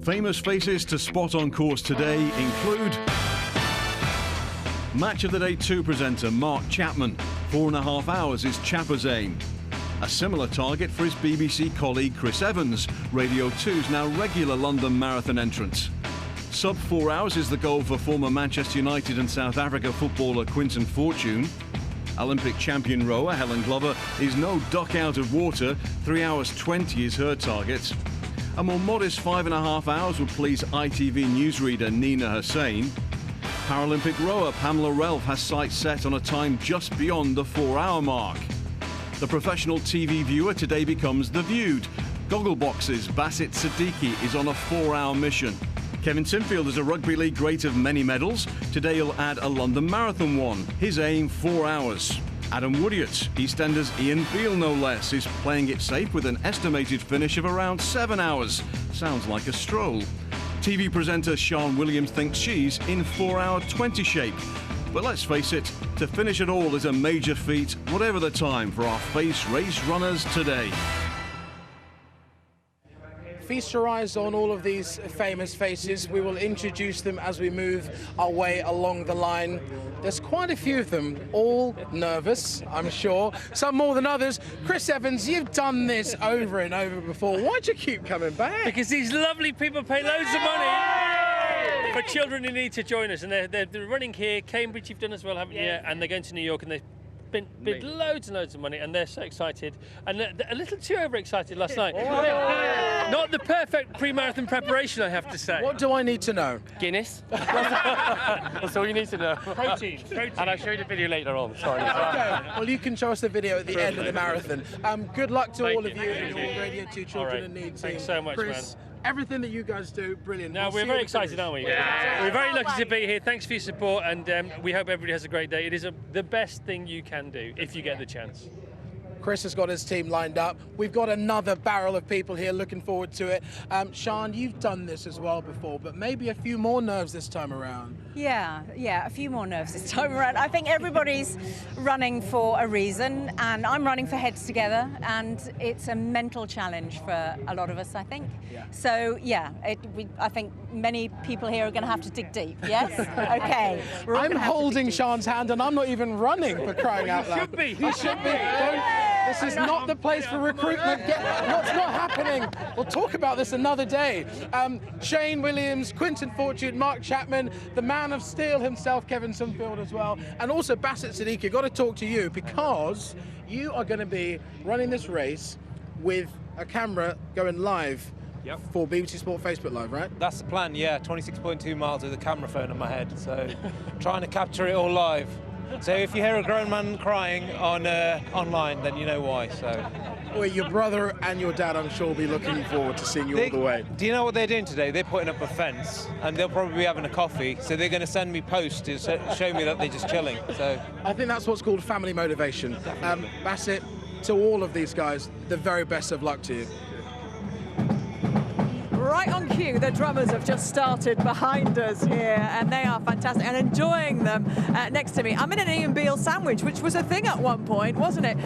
Speaker 18: Famous faces to spot on course today include Match of the Day 2 presenter Mark Chapman. 4.5 hours is Chapper's aim. A similar target for his BBC colleague Chris Evans, Radio 2's now regular London Marathon entrant. Sub 4 hours is the goal for former Manchester United and South Africa footballer Quinton Fortune. Olympic champion rower Helen Glover is no duck out of water. 3 hours 20 is her target. A more modest 5.5 hours would please ITV newsreader Nina Hussain. Paralympic rower Pamela Relf has sights set on a time just beyond the 4-hour mark. The professional TV viewer today becomes The Viewed. Gogglebox's Basit Siddiqui is on a 4-hour mission. Kevin Sinfield is a rugby league great of many medals. Today he'll add a London Marathon one. His aim, 4 hours. Adam Woodyatt, EastEnders Ian Beale no less, is playing it safe with an estimated finish of around 7 hours. Sounds like a stroll. TV presenter Sian Williams thinks she's in 4-hour 20 shape. But let's face it, to finish it all is a major feat, whatever the time, for our face race runners today.
Speaker 13: Feast your eyes on all of these famous faces. We will introduce them as we move our way along the line. There's quite a few of them, all nervous, I'm sure, some more than others. Chris Evans, you've done this over and over before. Why'd you keep coming back?
Speaker 1: Because these lovely people pay loads of money for children who need to join us, and they're running here. Cambridge you've done as well, haven't you? And they're going to New York, and they've bid loads and loads of money, and they're so excited, and they're a little too overexcited last night. Not the perfect pre-marathon preparation, I have to say.
Speaker 13: What do I need to know?
Speaker 1: Guinness. That's all you need to know. Protein. And I'll show you the video later on. Sorry.
Speaker 13: Okay. Well, you can show us the video at the end of the marathon. Good luck to all of you and your Radio 2 Children in Need team.
Speaker 1: Thanks so much,
Speaker 13: Chris,
Speaker 1: man.
Speaker 13: Everything that you guys do, brilliant.
Speaker 1: Now, we're very excited, aren't we? Yeah. We're very lucky to be here. Thanks for your support, and we hope everybody has a great day. It is the best thing you can do if you get the chance.
Speaker 13: Chris has got his team lined up. We've got another barrel of people here looking forward to it. Sian, you've done this as well before, but maybe a few more nerves this time around.
Speaker 2: Yeah, a few more nerves this time around. I think everybody's running for a reason, and I'm running for Heads Together, and it's a mental challenge for a lot of us, I think. Yeah. So, I think many people here are going to have to dig deep, yes? Okay.
Speaker 13: I'm holding Sian's hand, and I'm not even running, for crying out loud.
Speaker 1: You should be.
Speaker 13: This is not the place for recruitment. What's not happening? We'll talk about this another day. Shane Williams, Quinton Fortune, Mark Chapman, the man of steel himself, Kevin Sinfield as well, and also Basit Siddiqui. Got to talk to you because you are going to be running this race with a camera going live.
Speaker 22: Yep.
Speaker 13: For BBC Sport Facebook Live, right?
Speaker 22: That's the plan, yeah. 26.2 miles with a camera phone on my head, so trying to capture it all live. So if you hear a grown man crying on online, then you know why. So.
Speaker 13: Well, your brother and your dad, I'm sure, will be looking forward to seeing you all the way.
Speaker 22: Do you know what they're doing today? They're putting up a fence, and they'll probably be having a coffee. So they're going to send me posts to show me that they're just chilling. So
Speaker 13: I think that's what's called family motivation. Basit, to all of these guys, the very best of luck to you.
Speaker 4: right on cue, the drummers have just started behind us here, and they are fantastic and enjoying them next to me. I'm in an Ian Beale sandwich, which was a thing at one point, wasn't it?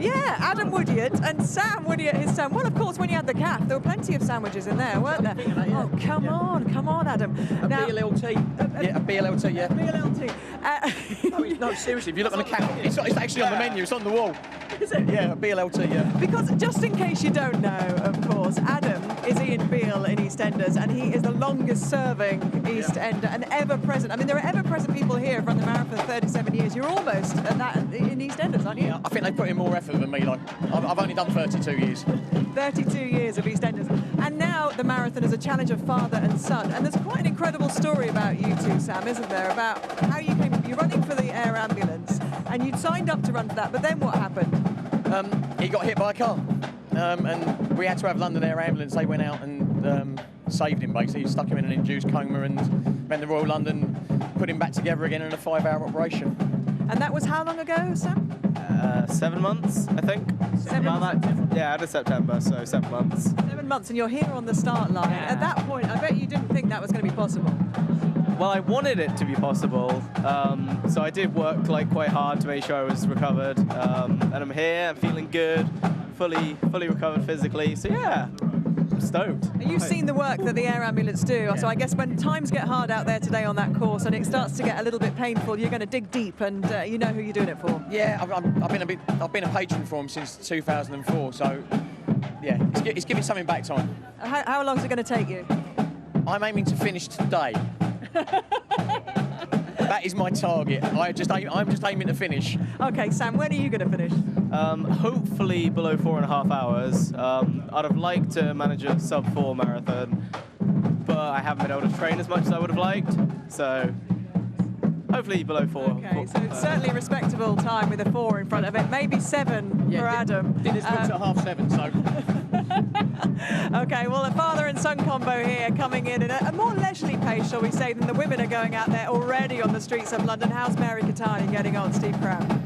Speaker 4: Yeah, Adam Woodyard and Sam Woodyard, his son. Well, of course, when you had the calf, there were plenty of sandwiches in there, weren't there? Oh, come on, Adam.
Speaker 3: A BLT. Yeah, a BLT, yeah.
Speaker 4: BLT.
Speaker 3: No, seriously, if you look on the calf, it's actually on the menu, it's on the wall.
Speaker 4: Is it?
Speaker 3: Yeah, a BLT, yeah.
Speaker 4: Because just in case you don't know, of course, Adam is Ian Beale in EastEnders, and he is the longest-serving East Ender and ever-present. I mean, there are ever-present people here who've run the marathon for 37 years. You're almost at that in EastEnders, aren't you?
Speaker 3: Yeah, I think they put in more effort than me. Like, I've only done 32 years.
Speaker 4: 32 years of EastEnders. And now the marathon is a challenge of father and son. And there's quite an incredible story about you two, Sam, isn't there? About how you came, you're running for the air ambulance, and you'd signed up to run for that, but then what happened?
Speaker 3: He got hit by a car, and we had to have London Air Ambulance. They went out and saved him, basically. Stuck him in an induced coma, and then the Royal London put him back together again in a 5-hour operation.
Speaker 4: And that was how long ago, Sam?
Speaker 7: 7 months, I think.
Speaker 4: 7 months?
Speaker 7: Yeah, out of September, so 7 months.
Speaker 4: 7 months, and you're here on the start line. At that point, I bet you didn't think that was going to be possible.
Speaker 7: Well, I wanted it to be possible, so I did work quite hard to make sure I was recovered, and I'm here, I'm feeling good, fully recovered physically, so yeah, I'm stoked.
Speaker 4: And you've seen the work that the air ambulance do, yeah. So I guess when times get hard out there today on that course and it starts to get a little bit painful, you're going to dig deep, and you know who you're doing it for.
Speaker 3: Yeah, I've been a patron for him since 2004, so yeah, it's giving something back time.
Speaker 4: How long is it going to take you?
Speaker 3: I'm aiming to finish today. That is my target. I'm just aiming to finish.
Speaker 4: Okay, Sam, when are you going to finish?
Speaker 7: Hopefully below 4.5 hours. I'd have liked to manage a sub-4 marathon, but I haven't been able to train as much as I would have liked. So hopefully below 4.
Speaker 4: Okay, so it's certainly a respectable time with a 4 in front of it. Maybe 7 for Adam.
Speaker 3: Dinner's booked at 7:30, so.
Speaker 4: Okay, well, a father and son combo here coming in at a more leisurely pace, shall we say, than the women are going out there already on the streets of London. How's Mary Catani getting on, Steve Cram?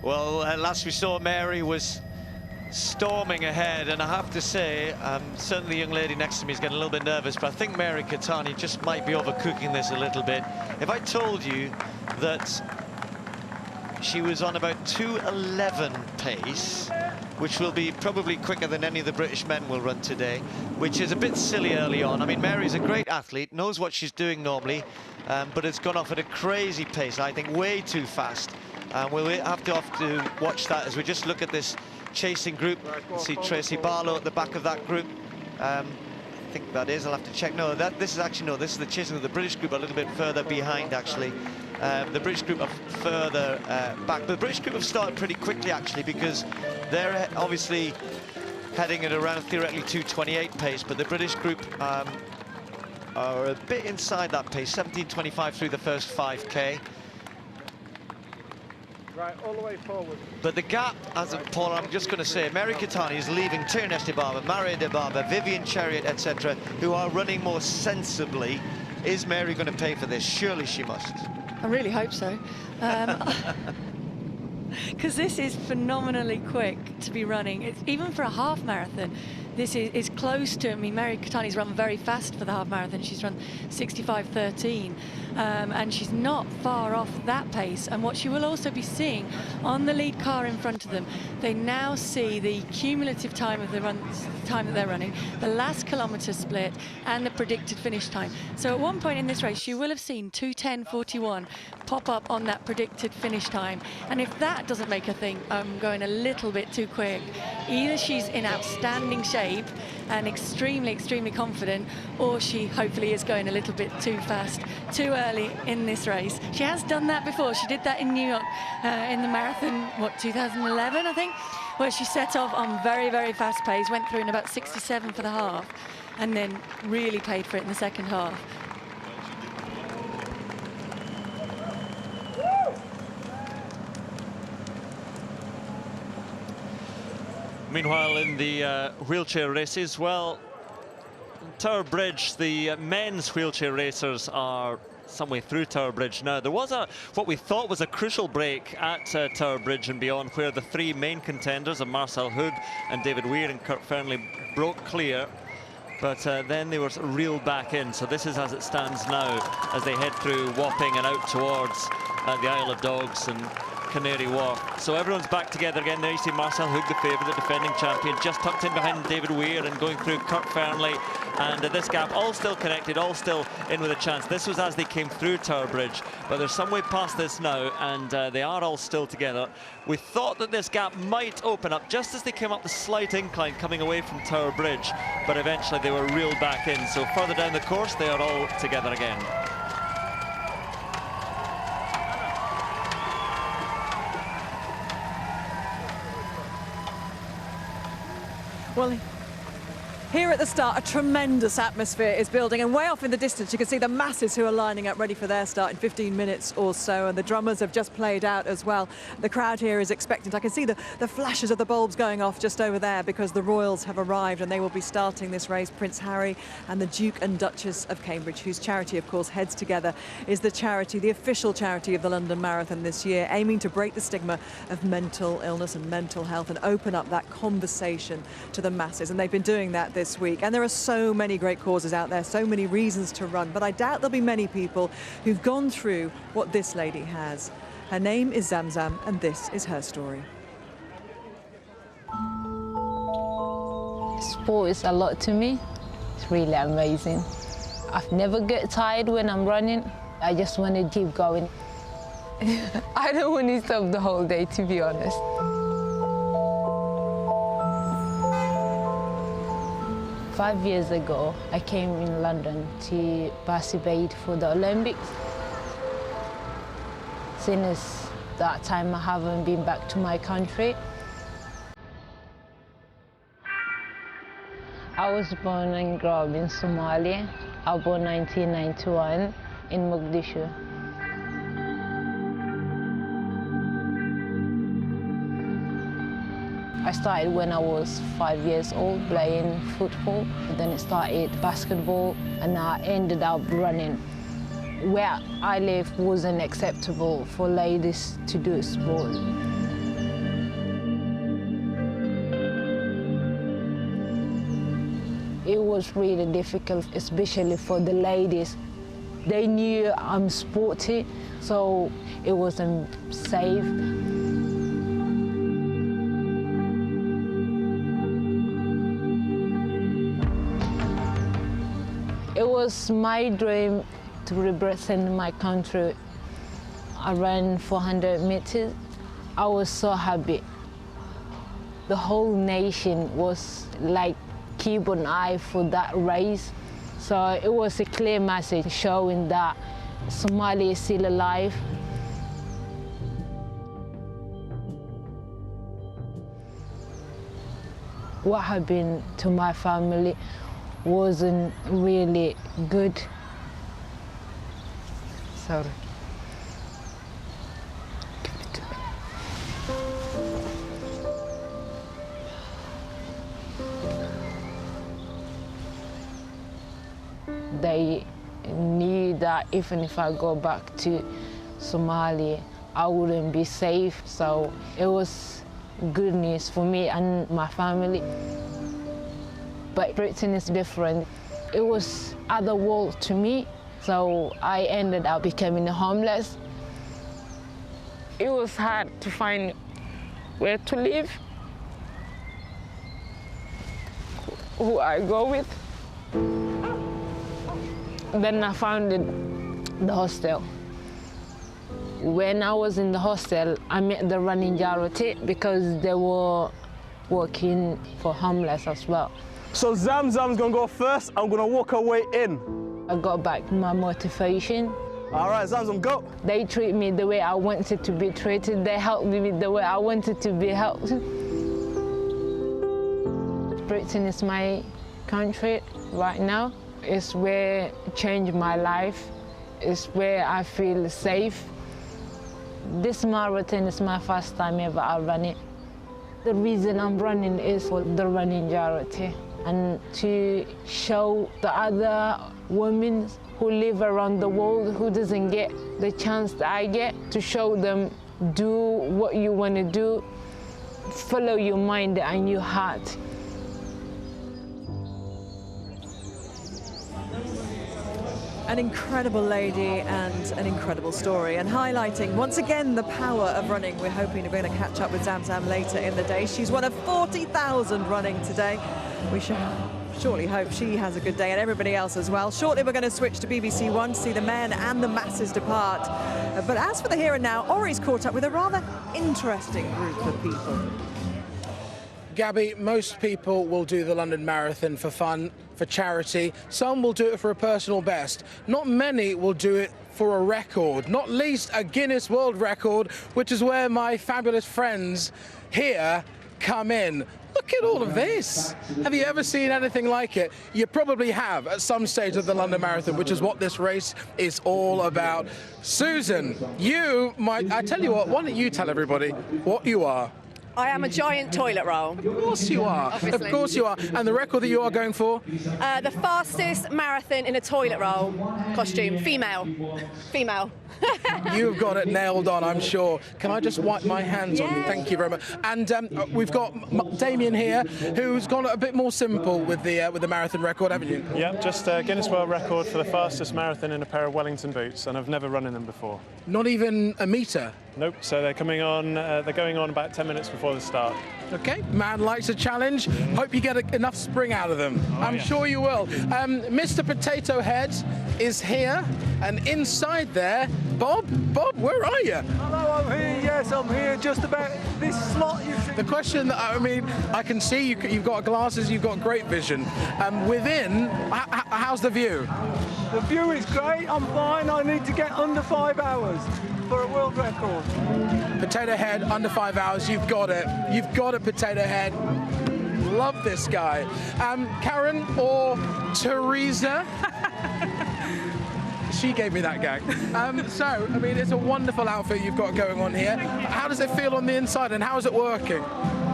Speaker 15: Well, last we saw, Mary was storming ahead, and I have to say, certainly the young lady next to me is getting a little bit nervous, but I think Mary Catani just might be overcooking this a little bit. If I told you that she was on about 2:11 pace, which will be probably quicker than any of the British men will run today, which is a bit silly early on. I mean, Mary's a great athlete, knows what she's doing normally, but it's gone off at a crazy pace, I think way too fast. We'll have to watch that as we just look at this chasing group. See Tracy Barlow at the back of that group. I think that is, I'll have to check. No, this is the chasing of the British group a little bit further behind, actually. The British group are further back, but the British group have started pretty quickly, actually, because they're obviously heading at around theoretically 2:28 pace, but the British group are a bit inside that pace, 17:25 through the first 5K.
Speaker 23: Right, all the way forward.
Speaker 15: But the gap, as Paul, I'm just going to say, Mary Catani is leaving Tirnes de Barber, Maria de Barber, Vivian Chariot, etc., who are running more sensibly. Is Mary going to pay for this? Surely she must.
Speaker 17: I really hope so. Because this is phenomenally quick to be running. It's, even for a half marathon, this is close to, I mean, Mary Catani's run very fast for the half marathon. She's run 65:13, and she's not far off that pace. And what she will also be seeing on the lead car in front of them, they now see the cumulative time of the time that they're running, the last kilometre split, and the predicted finish time. So at one point in this race, you will have seen 2:10:41 pop up on that predicted finish time. And if that doesn't make her think I'm going a little bit too quick, either she's in outstanding shape and extremely confident, or she hopefully is going a little bit too fast, too early in this race. She has done that before. She did that in New York in the marathon, 2011, I think, where she set off on very fast pace, went through in about 67 for the half, and then really paid for it in the second half.
Speaker 8: Meanwhile, in the wheelchair races, well, Tower Bridge. The men's wheelchair racers are some way through Tower Bridge now. There was what we thought was a crucial break at Tower Bridge and beyond, where the three main contenders of Marcel Hug and David Weir and Kurt Fearnley broke clear. But then they were reeled back in. So this is as it stands now, as they head through Wapping and out towards the Isle of Dogs and Canary Wharf. So everyone's back together again. There you see Marcel Hug, the favourite, the defending champion, just tucked in behind David Weir and going through Kurt Fearnley. And this gap, all still connected, all still in with a chance. This was as they came through Tower Bridge, but there's some way past this now, and they are all still together. We thought that this gap might open up just as they came up the slight incline coming away from Tower Bridge, but eventually they were reeled back in. So further down the course, they are all together again.
Speaker 4: Well, here at the start, a tremendous atmosphere is building, and way off in the distance you can see the masses who are lining up ready for their start in 15 minutes or so, and the drummers have just played out as well. The crowd here is expectant. I can see the flashes of the bulbs going off just over there because the royals have arrived and they will be starting this race. Prince Harry and the Duke and Duchess of Cambridge, whose charity, of course, Heads Together, is the official charity of the London Marathon this year, aiming to break the stigma of mental illness and mental health and open up that conversation to the masses. And they've been doing that this week, and there are so many great causes out there, so many reasons to run, but I doubt there'll be many people who've gone through what this lady has. Her name is Zamzam, and this is her story.
Speaker 6: Sport is a lot to me. It's really amazing. I've never get tired when I'm running. I just want to keep going. I don't want to stop the whole day, to be honest. Five years ago, I came in London to participate for the Olympics. Since that time, I haven't been back to my country. I was born and grew up in Somalia. I was born in 1991 in Mogadishu. I started when I was 5 years old playing football, then I started basketball, and I ended up running. Where I live wasn't acceptable for ladies to do sport. It was really difficult, especially for the ladies. They knew I'm sporty, so it wasn't safe. It was my dream to represent my country. I ran 400 meters. I was so happy. The whole nation was like keep an eye for that race. So it was a clear message showing that Somalia is still alive. What happened to my family wasn't really good. Sorry. They knew that even if I go back to Somalia, I wouldn't be safe. So it was good news for me and my family. But Britain is different. It was other world to me, so I ended up becoming homeless. It was hard to find where to live, who I go with. Then I found the hostel. When I was in the hostel, I met the running charity because they were working for homeless as well.
Speaker 10: So Zamzam's gonna go first. I'm gonna walk her way in.
Speaker 6: I got back my motivation.
Speaker 10: All right, Zamzam, go.
Speaker 6: They treat me the way I wanted to be treated. They helped me the way I wanted to be helped. Britain is my country right now. It's where it changed my life. It's where I feel safe. This marathon is my first time ever I run it. The reason I'm running is for the running charity. and to show the other women who live around the world who doesn't get the chance that I get, to show them do what you want to do, follow your mind and your heart.
Speaker 4: An incredible lady and an incredible story, and highlighting once again the power of running. We're hoping we're going to catch up with Zamzam later in the day. She's one of 40,000 running today. We should surely hope she has a good day, and everybody else as well. Shortly we're going to switch to BBC One to see the men and the masses depart. But as for the here and now, Ori's caught up with a rather interesting group of people.
Speaker 13: Gabby, most people will do the London Marathon for fun, for charity. Some will do it for a personal best. Not many will do it for a record, not least a Guinness World Record, which is where my fabulous friends here come in. Look at all of this. Have you ever seen anything like it? You probably have at some stage of the London Marathon, which is what this race is all about. Susan, I tell you what, why don't you tell everybody what you are?
Speaker 5: I am a giant toilet roll.
Speaker 13: Of course you are.
Speaker 5: Obviously.
Speaker 13: Of course you are. And the record that you are going for?
Speaker 5: The fastest marathon in a toilet roll costume. Female. Female.
Speaker 13: You've got it nailed on, I'm sure. Can I just wipe my hands on you? Thank you very much. And we've got Damien here, who's gone a bit more simple with the marathon record, haven't you?
Speaker 9: Yeah, just a Guinness World Record for the fastest marathon in a pair of Wellington boots, and I've never run in them before.
Speaker 13: Not even a metre?
Speaker 9: Nope. So they're coming on. They're going on about 10 minutes before the start.
Speaker 13: Okay, man likes a challenge. Hope you get enough spring out of them. I'm sure you will. Mr. Potato Head is here, and inside there, Bob, where are you?
Speaker 23: Hello, I'm here. Yes, I'm here. Just about this slot.
Speaker 13: The question that I can see you've got glasses. You've got great vision. Within, how's the view?
Speaker 23: The view is great. I'm fine. I need to get under 5 hours for a world record.
Speaker 13: Potato Head, under 5 hours. You've got it. You've got it, Potato Head. Love this guy. Karen or Teresa? She gave me that gag. It's a wonderful outfit you've got going on here. How does it feel on the inside, and how is it working?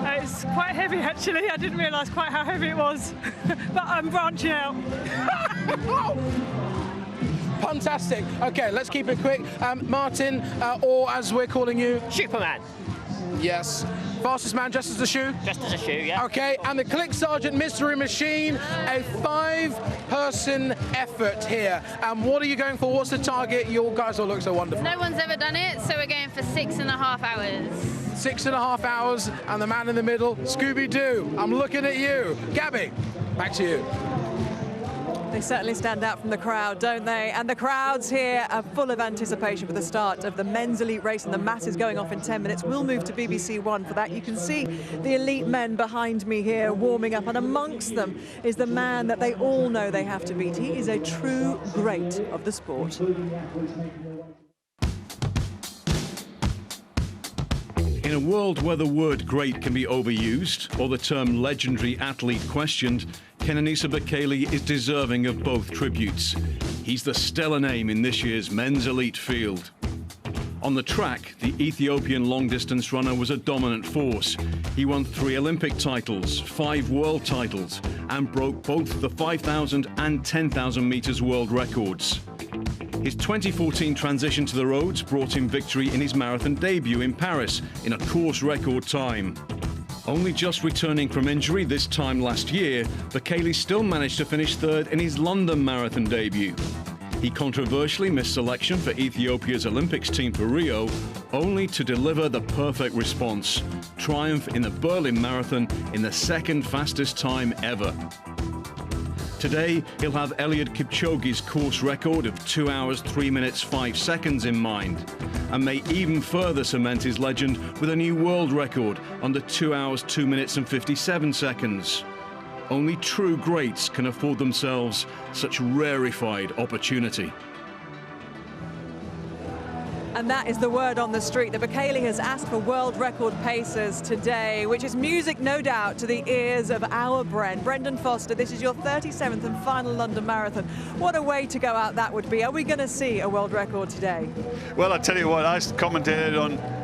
Speaker 24: It's quite heavy, actually. I didn't realise quite how heavy it was, but I'm branching out.
Speaker 13: Fantastic. Okay, let's keep it quick. Martin, or as we're calling you...
Speaker 25: Superman.
Speaker 13: Yes. Fastest man just as a shoe?
Speaker 25: Just as a shoe, yeah.
Speaker 13: Okay, and the Click Sergeant Mystery Machine, a 5-person effort here. What are you going for? What's the target? You guys all look so wonderful.
Speaker 26: No one's ever done it, so we're going for 6.5 hours.
Speaker 13: 6.5 hours, and the man in the middle, Scooby-Doo. I'm looking at you. Gabby, back to you.
Speaker 4: They certainly stand out from the crowd, don't they? And the crowds here are full of anticipation for the start of the men's elite race, and the masses going off in 10 minutes. We'll move to BBC One for that. You can see the elite men behind me here warming up, and amongst them is the man that they all know they have to beat. He is a true great of the sport.
Speaker 18: In a world where the word great can be overused or the term legendary athlete questioned, Kenenisa Bekele is deserving of both tributes. He's the stellar name in this year's men's elite field. On the track, the Ethiopian long-distance runner was a dominant force. He won 3 Olympic titles, 5 world titles, and broke both the 5,000 and 10,000 meters world records. His 2014 transition to the roads brought him victory in his marathon debut in Paris in a course record time. Only just returning from injury this time last year, Bekele still managed to finish 3rd in his London marathon debut. He controversially missed selection for Ethiopia's Olympics team for Rio, only to deliver the perfect response: triumph in the Berlin Marathon in the 2nd fastest time ever. Today, he'll have Eliud Kipchoge's course record of 2 hours, 3 minutes, 5 seconds in mind, and may even further cement his legend with a new world record under 2 hours, 2 minutes and 57 seconds. Only true greats can afford themselves such rarefied opportunity.
Speaker 4: And that is the word on the street that Bekele has asked for world record paces today, which is music, no doubt, to the ears of our Brendan Foster. This is your 37th and final London Marathon. What a way to go out that would be. Are we going to see a world record today?
Speaker 16: Well, I tell you what, I commentated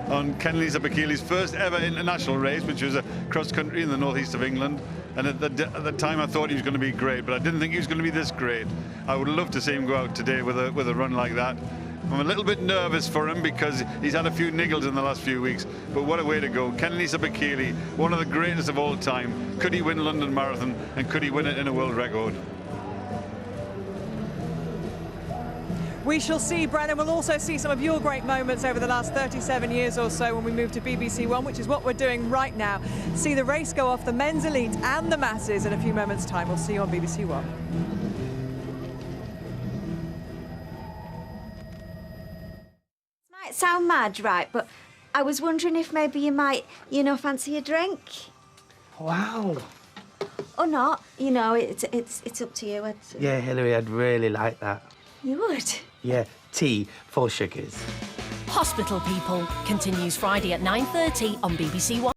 Speaker 16: on Kenenisa Bekele's first ever international race, which was a cross-country in the northeast of England. And at the time, I thought he was going to be great, but I didn't think he was going to be this great. I would love to see him go out today with a run like that. I'm a little bit nervous for him because he's had a few niggles in the last few weeks, but what a way to go. Kennedy Sabakili, one of the greatest of all time. Could he win London Marathon, and could he win it in a world record?
Speaker 4: We shall see, Brennan. We'll also see some of your great moments over the last 37 years or so when we move to BBC One, which is what we're doing right now. See the race go off, the men's elite and the masses in a few moments' time. We'll see you on BBC One.
Speaker 11: Might sound mad, right, but I was wondering if maybe you might, fancy a drink.
Speaker 12: Wow.
Speaker 11: Or not, it's up to you.
Speaker 12: Yeah, Hilary, I'd really like that.
Speaker 11: You would?
Speaker 12: Yeah, tea, 4 sugars.
Speaker 14: Hospital People continues Friday at 9:30 on BBC One.